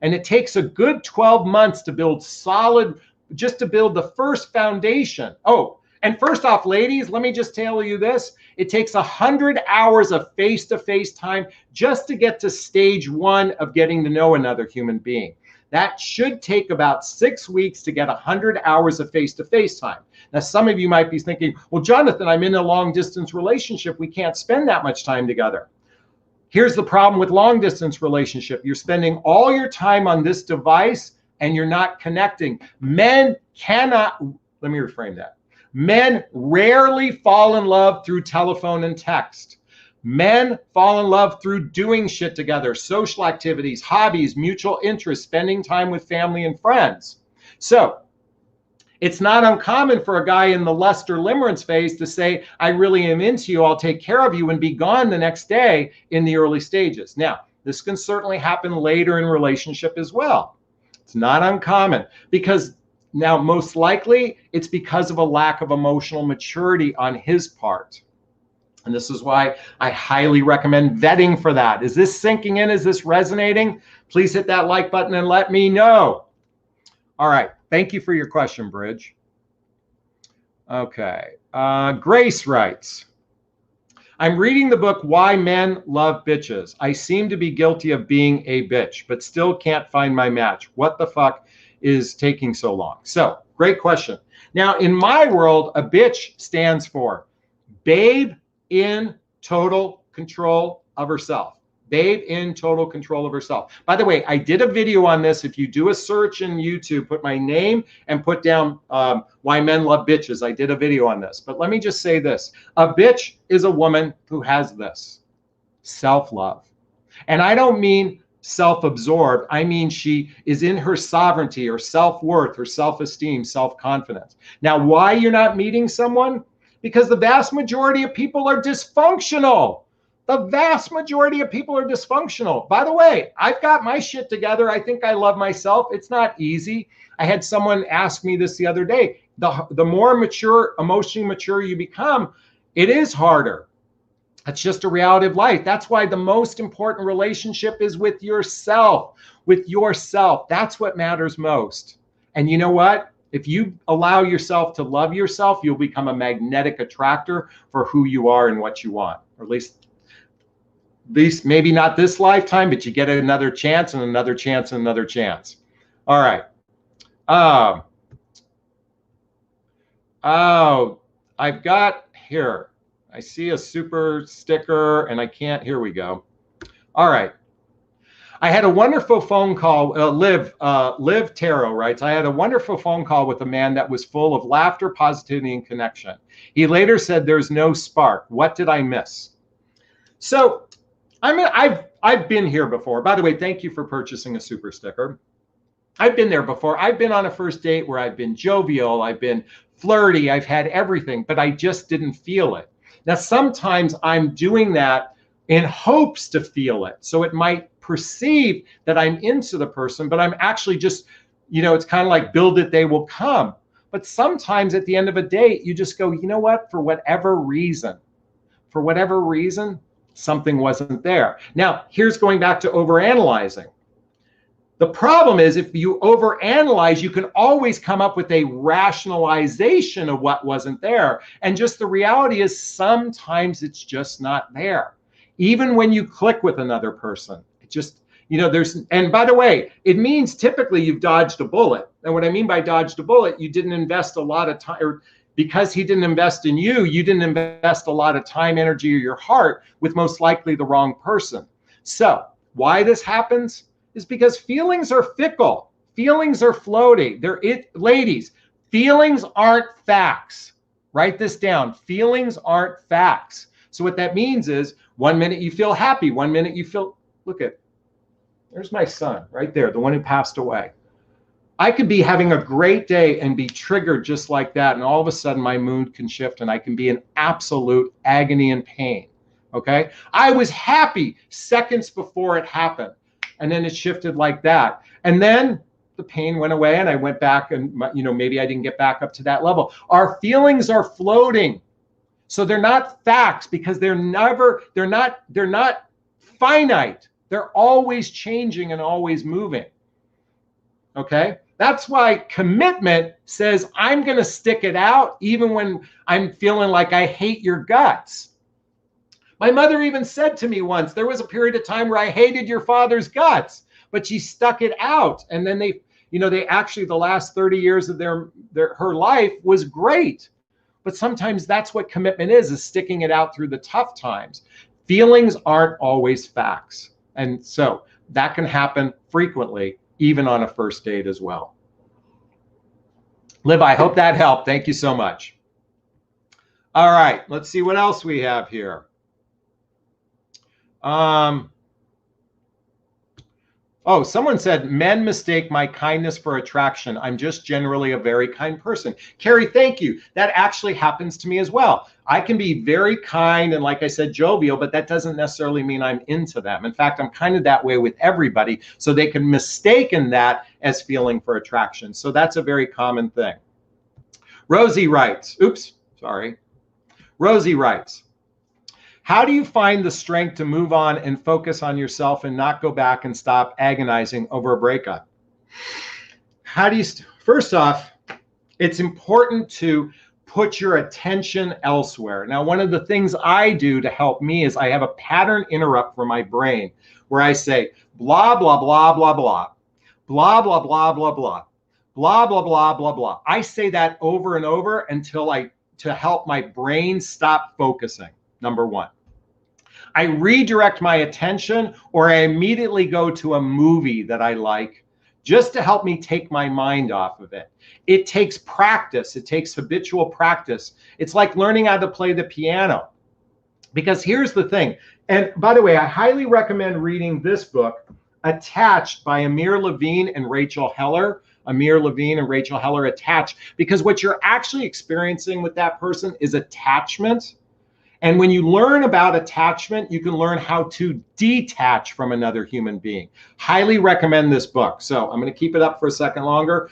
And it takes a good 12 months to build solid, just to build the first foundation. Oh, and first off, ladies, let me just tell you this. It takes 100 hours of face-to-face time just to get to stage 1 of getting to know another human being. That should take about 6 weeks to get 100 hours of face-to-face time. Now, some of you might be thinking, well, Jonathan, I'm in a long-distance relationship. We can't spend that much time together. Here's the problem with long-distance relationship. You're spending all your time on this device and you're not connecting. Men cannot, let me reframe that. Men rarely fall in love through telephone and text. Men fall in love through doing shit together, social activities, hobbies, mutual interests, spending time with family and friends. So it's not uncommon for a guy in the lust or limerence phase to say, I really am into you, I'll take care of you, and be gone the next day in the early stages. Now, this can certainly happen later in relationship as well. It's not uncommon, because now most likely it's because of a lack of emotional maturity on his part. And this is why I highly recommend vetting for that. Is this sinking in? Is this resonating? Please hit that like button and let me know. All right. Thank you for your question, Bridge. Okay. Grace writes, I'm reading the book Why Men Love Bitches. I seem to be guilty of being a bitch, but still can't find my match. What the fuck is taking so long? So, great question. Now, in my world, a bitch stands for babe in total control of herself. Babe in total control of herself. By the way, I did a video on this. If you do a search in YouTube, put my name and put down Why Men Love Bitches. I did a video on this. But let me just say this. A bitch is a woman who has this self-love. And I don't mean self-absorbed. I mean she is in her sovereignty, her self-worth, her self-esteem, self-confidence. Now, why you're not meeting someone? Because the vast majority of people are dysfunctional. The vast majority of people are dysfunctional. By the way, I've got my shit together. I think I love myself. It's not easy. I had someone ask me this the other day. The more mature, emotionally mature you become, it is harder. It's just a reality of life. That's why the most important relationship is with yourself. With yourself. That's what matters most. And you know what? If you allow yourself to love yourself, you'll become a magnetic attractor for who you are and what you want. Or at least maybe not this lifetime, but you get another chance and another chance and another chance. All right. Oh, I've got here. I see a super sticker and I can't. Here we go. All right. I had a wonderful phone call. Liv Tarot writes, I had a wonderful phone call with a man that was full of laughter, positivity, and connection. He later said there's no spark. What did I miss? So, I've been here before. By the way, thank you for purchasing a super sticker. I've been there before. I've been on a first date where I've been jovial, I've been flirty, I've had everything, but I just didn't feel it. Now, sometimes I'm doing that in hopes to feel it. So it might perceive that I'm into the person, but I'm actually just, it's kind of like build it, they will come. But sometimes at the end of a date, you just go, you know what, for whatever reason, something wasn't there. Now, here's going back to overanalyzing. The problem is if you overanalyze, you can always come up with a rationalization of what wasn't there. And just the reality is sometimes it's just not there. Even when you click with another person, it just, and by the way, it means typically you've dodged a bullet. And what I mean by dodged a bullet, you didn't invest a lot of time, or because he didn't invest in you, you didn't invest a lot of time, energy, or your heart with most likely the wrong person. So why this happens is because feelings are fickle. Feelings are floating. Ladies, feelings aren't facts. Write this down. Feelings aren't facts. So what that means is 1 minute you feel happy, 1 minute you feel, there's my son right there, the one who passed away. I could be having a great day and be triggered just like that. And all of a sudden my mood can shift and I can be in absolute agony and pain. Okay. I was happy seconds before it happened. And then it shifted like that. And then the pain went away and I went back and, maybe I didn't get back up to that level. Our feelings are floating. So they're not facts because they're not finite. They're always changing and always moving. Okay. That's why commitment says I'm going to stick it out even when I'm feeling like I hate your guts. My mother even said to me once, there was a period of time where I hated your father's guts, but she stuck it out. And then they actually, the last 30 years of her life was great. But sometimes that's what commitment is sticking it out through the tough times. Feelings aren't always facts. And so that can happen frequently, even on a first date as well. Liv, I hope that helped. Thank you so much. All right, let's see what else we have here. Oh, someone said, men mistake my kindness for attraction. I'm just generally a very kind person. Carrie, thank you. That actually happens to me as well. I can be very kind and, like I said, jovial, but that doesn't necessarily mean I'm into them. In fact, I'm kind of that way with everybody. So they can mistaken that as feeling for attraction. So that's a very common thing. Rosie writes, Rosie writes, how do you find the strength to move on and focus on yourself and not go back and stop agonizing over a breakup? How do you, first off, it's important to put your attention elsewhere. Now, one of the things I do to help me is I have a pattern interrupt for my brain where I say, blah, blah, blah, blah, blah, blah, blah, blah, blah, blah, blah, blah, blah, blah, blah. I say that over and over until to help my brain stop focusing. Number one, I redirect my attention or I immediately go to a movie that I like just to help me take my mind off of it. It takes practice. It takes habitual practice. It's like learning how to play the piano. Because here's the thing. And by the way, I highly recommend reading this book, Attached by Amir Levine and Rachel Heller. Amir Levine and Rachel Heller, Attached. Because what you're actually experiencing with that person is attachment. And when you learn about attachment, you can learn how to detach from another human being. Highly recommend this book. So I'm going to keep it up for a second longer.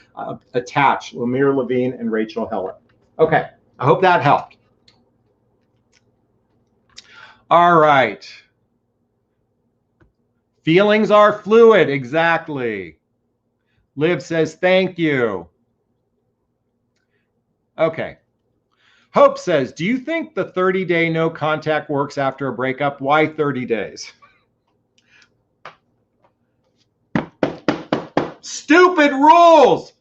Attached, Amir Levine and Rachel Heller. Okay, I hope that helped. All right. Feelings are fluid, exactly. Liv says, thank you. Okay. Hope says, do you think the 30-day no contact works after a breakup? Why 30 days? Stupid rules.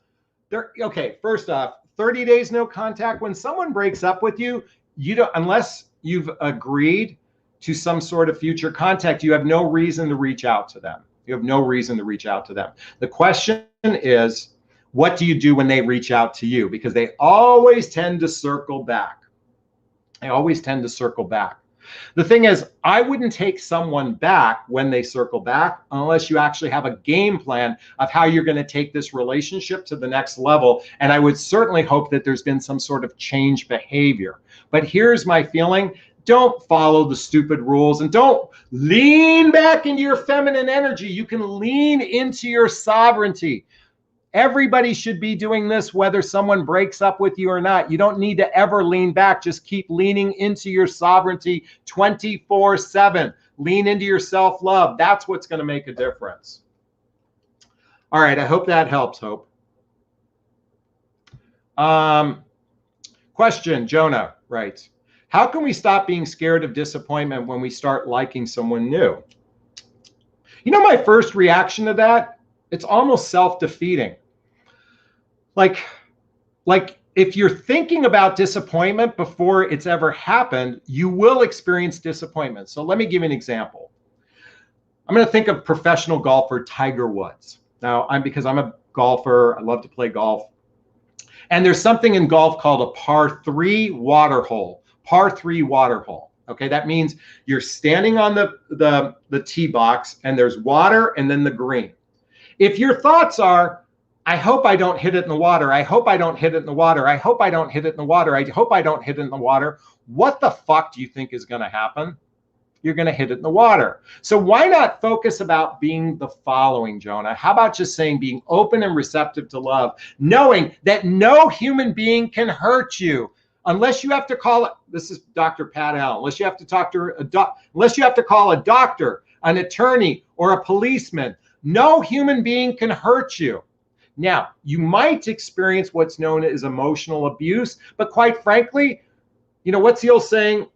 Okay, first off, 30 days no contact. When someone breaks up with you, you don't, unless you've agreed to some sort of future contact, you have no reason to reach out to them. You have no reason to reach out to them. The question is, what do you do when they reach out to you? Because they always tend to circle back. They always tend to circle back. The thing is, I wouldn't take someone back when they circle back unless you actually have a game plan of how you're going to take this relationship to the next level. And I would certainly hope that there's been some sort of change behavior. But here's my feeling. Don't follow the stupid rules and don't lean back into your feminine energy. You can lean into your sovereignty. Everybody should be doing this, whether someone breaks up with you or not. You don't need to ever lean back. Just keep leaning into your sovereignty 24/7. Lean into your self-love. That's what's going to make a difference. All right, I hope that helps, Hope. Question, Jonah writes, how can we stop being scared of disappointment when we start liking someone new? You know, my first reaction to that, it's almost self-defeating. Like if you're thinking about disappointment before it's ever happened, you will experience disappointment. So let me give you an example. I'm going to think of professional golfer Tiger Woods. Now, because I'm a golfer, I love to play golf. And there's something in golf called a par 3 water hole. Par 3 water hole. Okay, that means you're standing on the tee box and there's water and then the green. If your thoughts are, I hope I don't hit it in the water. I hope I don't hit it in the water. I hope I don't hit it in the water. I hope I don't hit it in the water. What the fuck do you think is going to happen? You're going to hit it in the water. So why not focus about being the following, Jonah? How about just saying being open and receptive to love, knowing that no human being can hurt you unless you have to call it. This is Dr. Pat Allen. Unless you have to talk to unless you have to call a doctor, an attorney, or a policeman. No human being can hurt you. Now, you might experience what's known as emotional abuse, but quite frankly, you know, what's the old saying?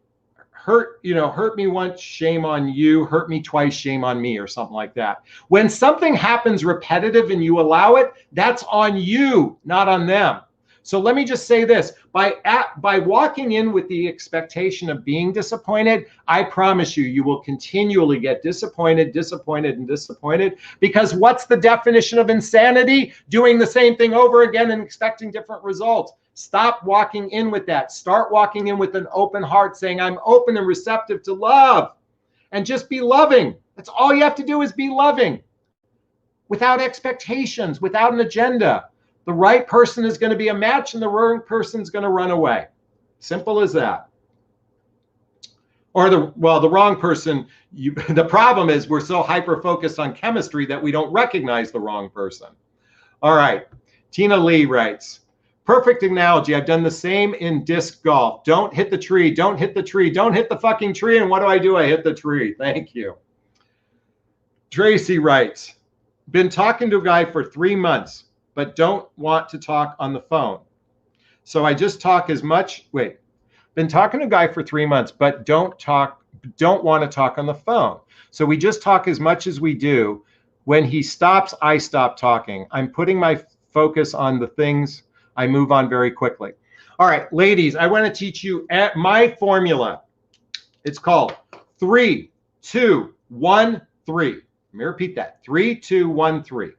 Hurt me once, shame on you. Hurt me twice, shame on me, or something like that. When something happens repetitive and you allow it, that's on you, not on them. So let me just say this, by walking in with the expectation of being disappointed, I promise you will continually get disappointed, because what's the definition of insanity? Doing the same thing over again and expecting different results. Stop walking in with that. Start walking in with an open heart, saying, I'm open and receptive to love, and just be loving. That's all you have to do is be loving. without expectations, without an agenda. The right person is going to be a match and the wrong person is going to run away. Simple as that. Or the wrong person, the problem is we're so hyper-focused on chemistry that we don't recognize the wrong person. All right, Tina Lee writes, perfect analogy. I've done the same in disc golf. Don't hit the tree, don't hit the tree, don't hit the fucking tree. And what do? I hit the tree. Thank you. Tracy writes, been talking to a guy for 3 months, but don't want to talk on the phone. So I just talk as much, been talking to a guy for 3 months, but don't want to talk on the phone. So we just talk as much as we do. When he stops, I stop talking. I'm putting my focus on the things. I move on very quickly. All right, ladies, I want to teach you my formula. It's called 3, 2, 1, 3. Let me repeat that. 3, 2, 1, 3.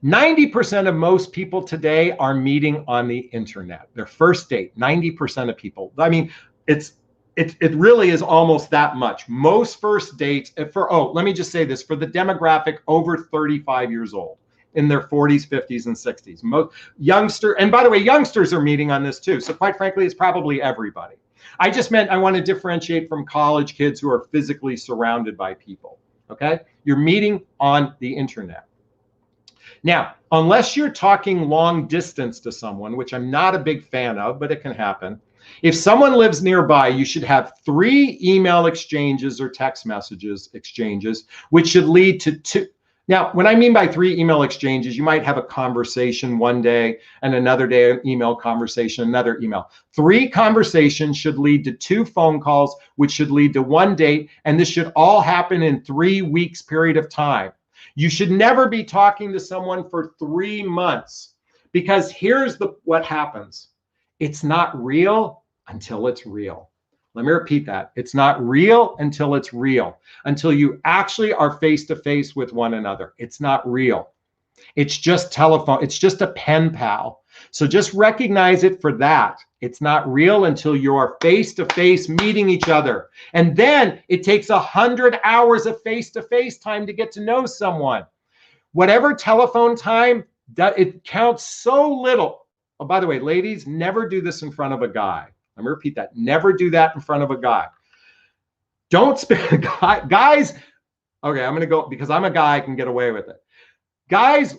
90% of most people today are meeting on the internet. Their first date, 90% of people. I mean, it really is almost that much. Most first dates let me just say this, for the demographic over 35 years old, in their 40s, 50s, and 60s. And by the way, youngsters are meeting on this too. So quite frankly, it's probably everybody. I just meant I want to differentiate from college kids who are physically surrounded by people, okay? You're meeting on the internet. Now, unless you're talking long distance to someone, which I'm not a big fan of, but it can happen. If someone lives nearby, you should have 3 email exchanges or text messages exchanges, which should lead to 2. Now, when I mean by 3 email exchanges, you might have a conversation one day and another day an email conversation, another email. 3 conversations should lead to 2 phone calls, which should lead to 1 date. And this should all happen in 3 weeks period of time. You should never be talking to someone for 3 months, because here's what happens. It's not real until it's real. Let me repeat that. It's not real until it's real, until you actually are face to face with one another. It's not real. It's just telephone. It's just a pen pal. So just recognize it for that. It's not real until you are face to face meeting each other. And then it takes 100 hours of face to face time to get to know someone. Whatever telephone time, it counts so little. Oh, by the way, ladies, never do this in front of a guy. Let me repeat that. Never do that in front of a guy. Don't spend, guys. Okay, I'm going to go, because I'm a guy, I can get away with it. Guys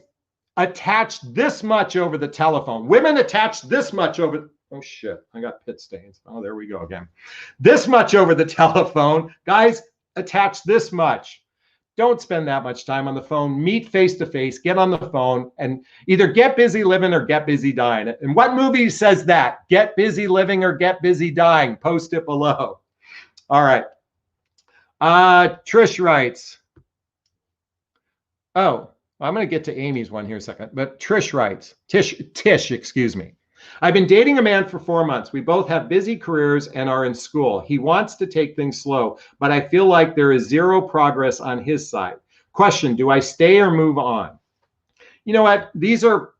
attach this much over the telephone. Women attach this much over. Oh shit, I got pit stains. Oh, there we go again. This much over the telephone. Guys attach this much. Don't spend that much time on the phone. Meet face to face, get on the phone, and either get busy living or get busy dying. And what movie says that? Get busy living or get busy dying? Post it below. All right. Trish writes, oh, I'm going to get to Amy's one here in a second, but Trish writes, Tish, excuse me. I've been dating a man for 4 months. We both have busy careers and are in school. He wants to take things slow, but I feel like there is 0 progress on his side. Question, do I stay or move on? You know what? These are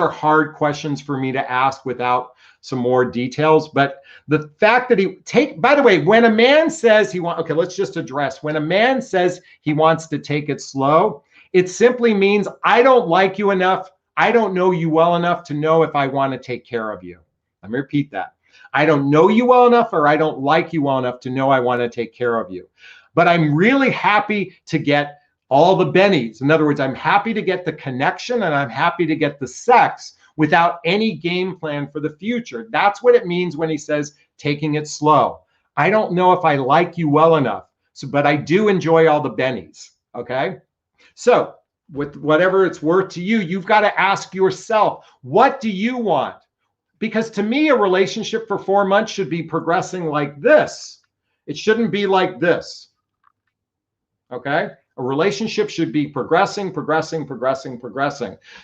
hard questions for me to ask without some more details, but the fact that by the way, when a man says okay, let's just address, when a man says he wants to take it slow, it simply means I don't like you enough. I don't know you well enough to know if I want to take care of you. Let me repeat that. I don't know you well enough, or I don't like you well enough to know I want to take care of you. But I'm really happy to get all the bennies. In other words, I'm happy to get the connection and I'm happy to get the sex without any game plan for the future. That's what it means when he says taking it slow. I don't know if I like you well enough, but I do enjoy all the bennies, okay? So with whatever it's worth to you, you've got to ask yourself, what do you want? Because to me, a relationship for 4 months should be progressing like this. It shouldn't be like this, okay? A relationship should be progressing.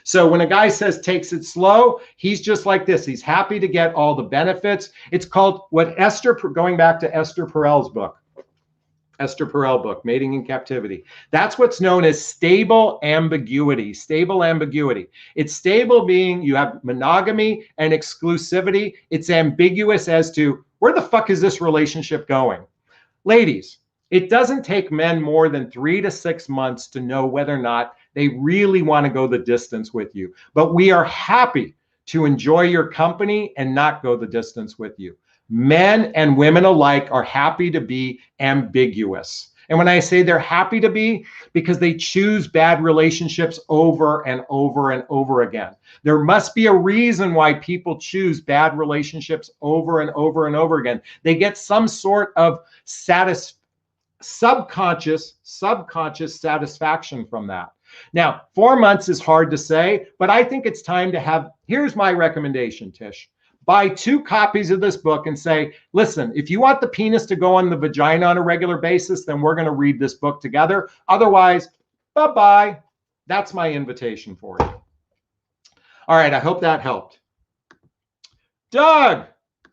So when a guy says takes it slow, he's just like this. He's happy to get all the benefits. It's called going back to Esther Perel's book. Esther Perel book, Mating in Captivity. That's what's known as stable ambiguity. Stable ambiguity. It's stable being you have monogamy and exclusivity. It's ambiguous as to where the fuck is this relationship going? Ladies, it doesn't take men more than 3 to 6 months to know whether or not They really want to go the distance with you. But we are happy to enjoy your company and not go the distance with you. Men and women alike are happy to be ambiguous. And when I say they're happy to be, because they choose bad relationships over and over and over again. There must be a reason why people choose bad relationships over and over and over again. They get some sort of subconscious satisfaction from that. Now, 4 months is hard to say, but I think it's time to have, here's my recommendation, Tish. Buy 2 copies of this book and say, listen, if you want the penis to go on the vagina on a regular basis, then we're going to read this book together. Otherwise, bye-bye. That's my invitation for you. All right, I hope that helped. Doug,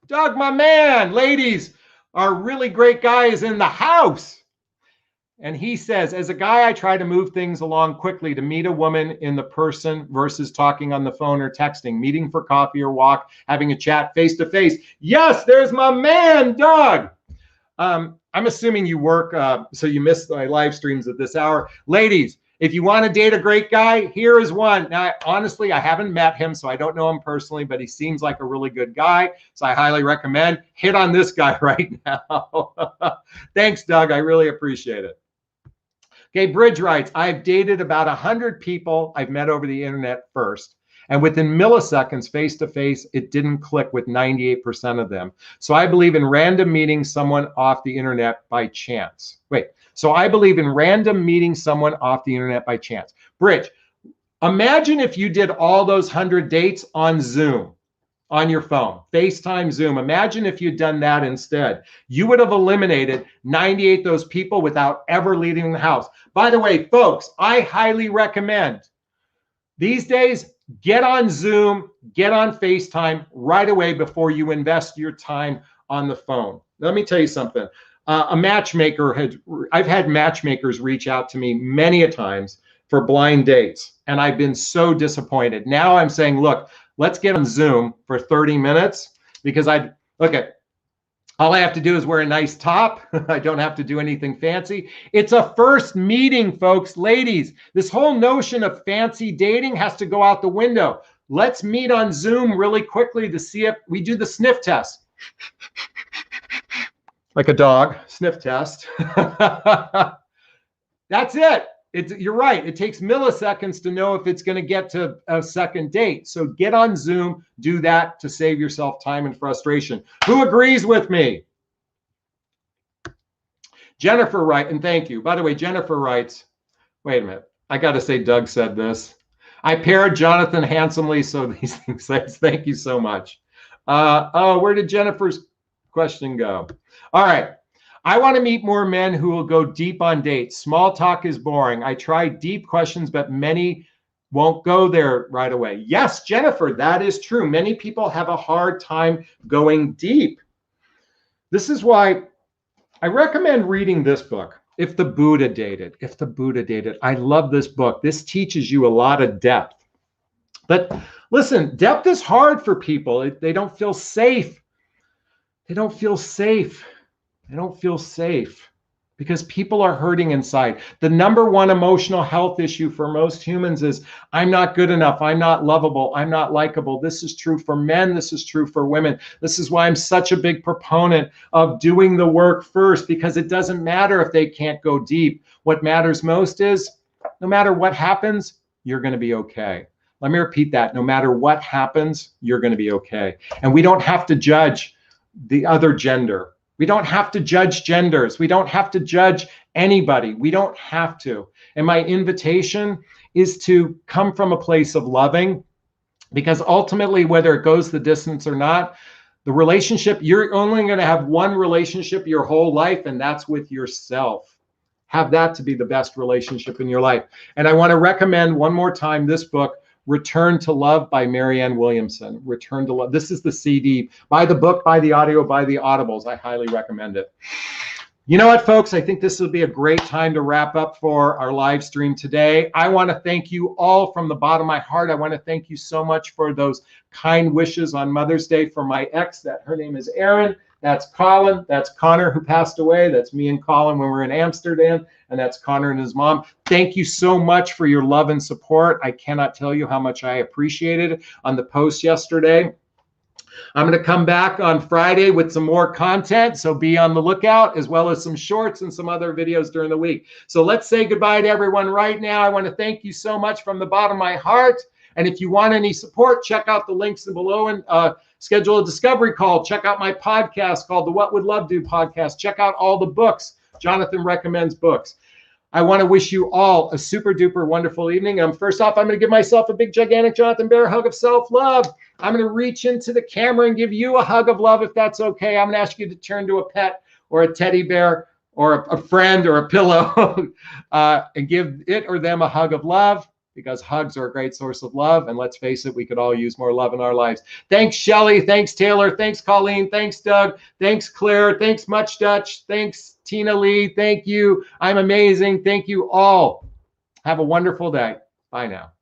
my man, ladies, our really great guy is in the house. And he says, as a guy, I try to move things along quickly to meet a woman in the person versus talking on the phone or texting, meeting for coffee or walk, having a chat face to face. Yes, there's my man, Doug. I'm assuming you work, so you missed my live streams at this hour. Ladies, if you want to date a great guy, here is one. Now, honestly, I haven't met him, so I don't know him personally, but he seems like a really good guy. So I highly recommend hit on this guy right now. Thanks, Doug. I really appreciate it. Okay, Bridge writes, I've dated about 100 people I've met over the internet first. And within milliseconds, face-to-face, it didn't click with 98% of them. So I believe in random meeting someone off the internet by chance. So I believe in random meeting someone off the internet by chance. Bridge, imagine if you did all those 100 dates on Zoom, on your phone, FaceTime, Zoom. Imagine if you'd done that instead. You would have eliminated 98 of those people without ever leaving the house. By the way, folks, I highly recommend these days, get on Zoom, get on FaceTime right away before you invest your time on the phone. Let me tell you something. I've had matchmakers reach out to me many a times for blind dates, and I've been so disappointed. Now I'm saying, look, let's get on Zoom for 30 minutes because all I have to do is wear a nice top. I don't have to do anything fancy. It's a first meeting, folks. Ladies, this whole notion of fancy dating has to go out the window. Let's meet on Zoom really quickly to see if we do the sniff test. Like a dog, sniff test. That's it. You're right. It takes milliseconds to know if it's going to get to a second date. So get on Zoom, do that to save yourself time and frustration. Who agrees with me? Jennifer writes, and thank you. By the way, Jennifer writes, wait a minute. I got to say Doug said this. I paired Jonathon handsomely, so these things says, thank you so much. Where did Jennifer's question go? All right. I want to meet more men who will go deep on dates. Small talk is boring. I try deep questions, but many won't go there right away. Yes, Jennifer, that is true. Many people have a hard time going deep. This is why I recommend reading this book, If the Buddha Dated. If the Buddha Dated. I love this book. This teaches you a lot of depth. But listen, depth is hard for people. They don't feel safe. They don't feel safe. They don't feel safe because people are hurting inside. The number one emotional health issue for most humans is, I'm not good enough. I'm not lovable. I'm not likable. This is true for men. This is true for women. This is why I'm such a big proponent of doing the work first, because it doesn't matter if they can't go deep. What matters most is, no matter what happens, you're going to be okay. Let me repeat that. No matter what happens, you're going to be okay. And we don't have to judge the other gender. We don't have to judge genders. We don't have to judge anybody. We don't have to. And my invitation is to come from a place of loving, because ultimately, whether it goes the distance or not, the relationship, you're only going to have one relationship your whole life, and that's with yourself. Have that to be the best relationship in your life. And I want to recommend one more time this book, Return to Love by Marianne Williamson. Return to Love. This is the CD. Buy the book, buy the audio, buy the audibles. I highly recommend it. You know what, folks? I think this will be a great time to wrap up for our live stream today. I want to thank you all from the bottom of my heart. I want to thank you so much for those kind wishes on Mother's Day for my ex. Her name is Erin. That's Colin. That's Connor, who passed away. That's me and Colin when we were in Amsterdam. And that's Connor and his mom. Thank you so much for your love and support. I cannot tell you how much I appreciated it on the post yesterday. I'm going to come back on Friday with some more content, so be on the lookout, as well as some shorts and some other videos during the week. So let's say goodbye to everyone right now. I want to thank you so much from the bottom of my heart. And if you want any support, check out the links below and schedule a discovery call. Check out my podcast called the What Would Love Do podcast. Check out all the books. Jonathon recommends books. I want to wish you all a super duper wonderful evening. First off, I'm going to give myself a big, gigantic Jonathon Bear hug of self-love. I'm going to reach into the camera and give you a hug of love, if that's okay. I'm going to ask you to turn to a pet or a teddy bear or a friend or a pillow and give it or them a hug of love, because hugs are a great source of love. And let's face it, we could all use more love in our lives. Thanks, Shelly. Thanks, Taylor. Thanks, Colleen. Thanks, Doug. Thanks, Claire. Thanks, Much Dutch. Thanks, Tina Lee. Thank you. I'm amazing. Thank you all. Have a wonderful day. Bye now.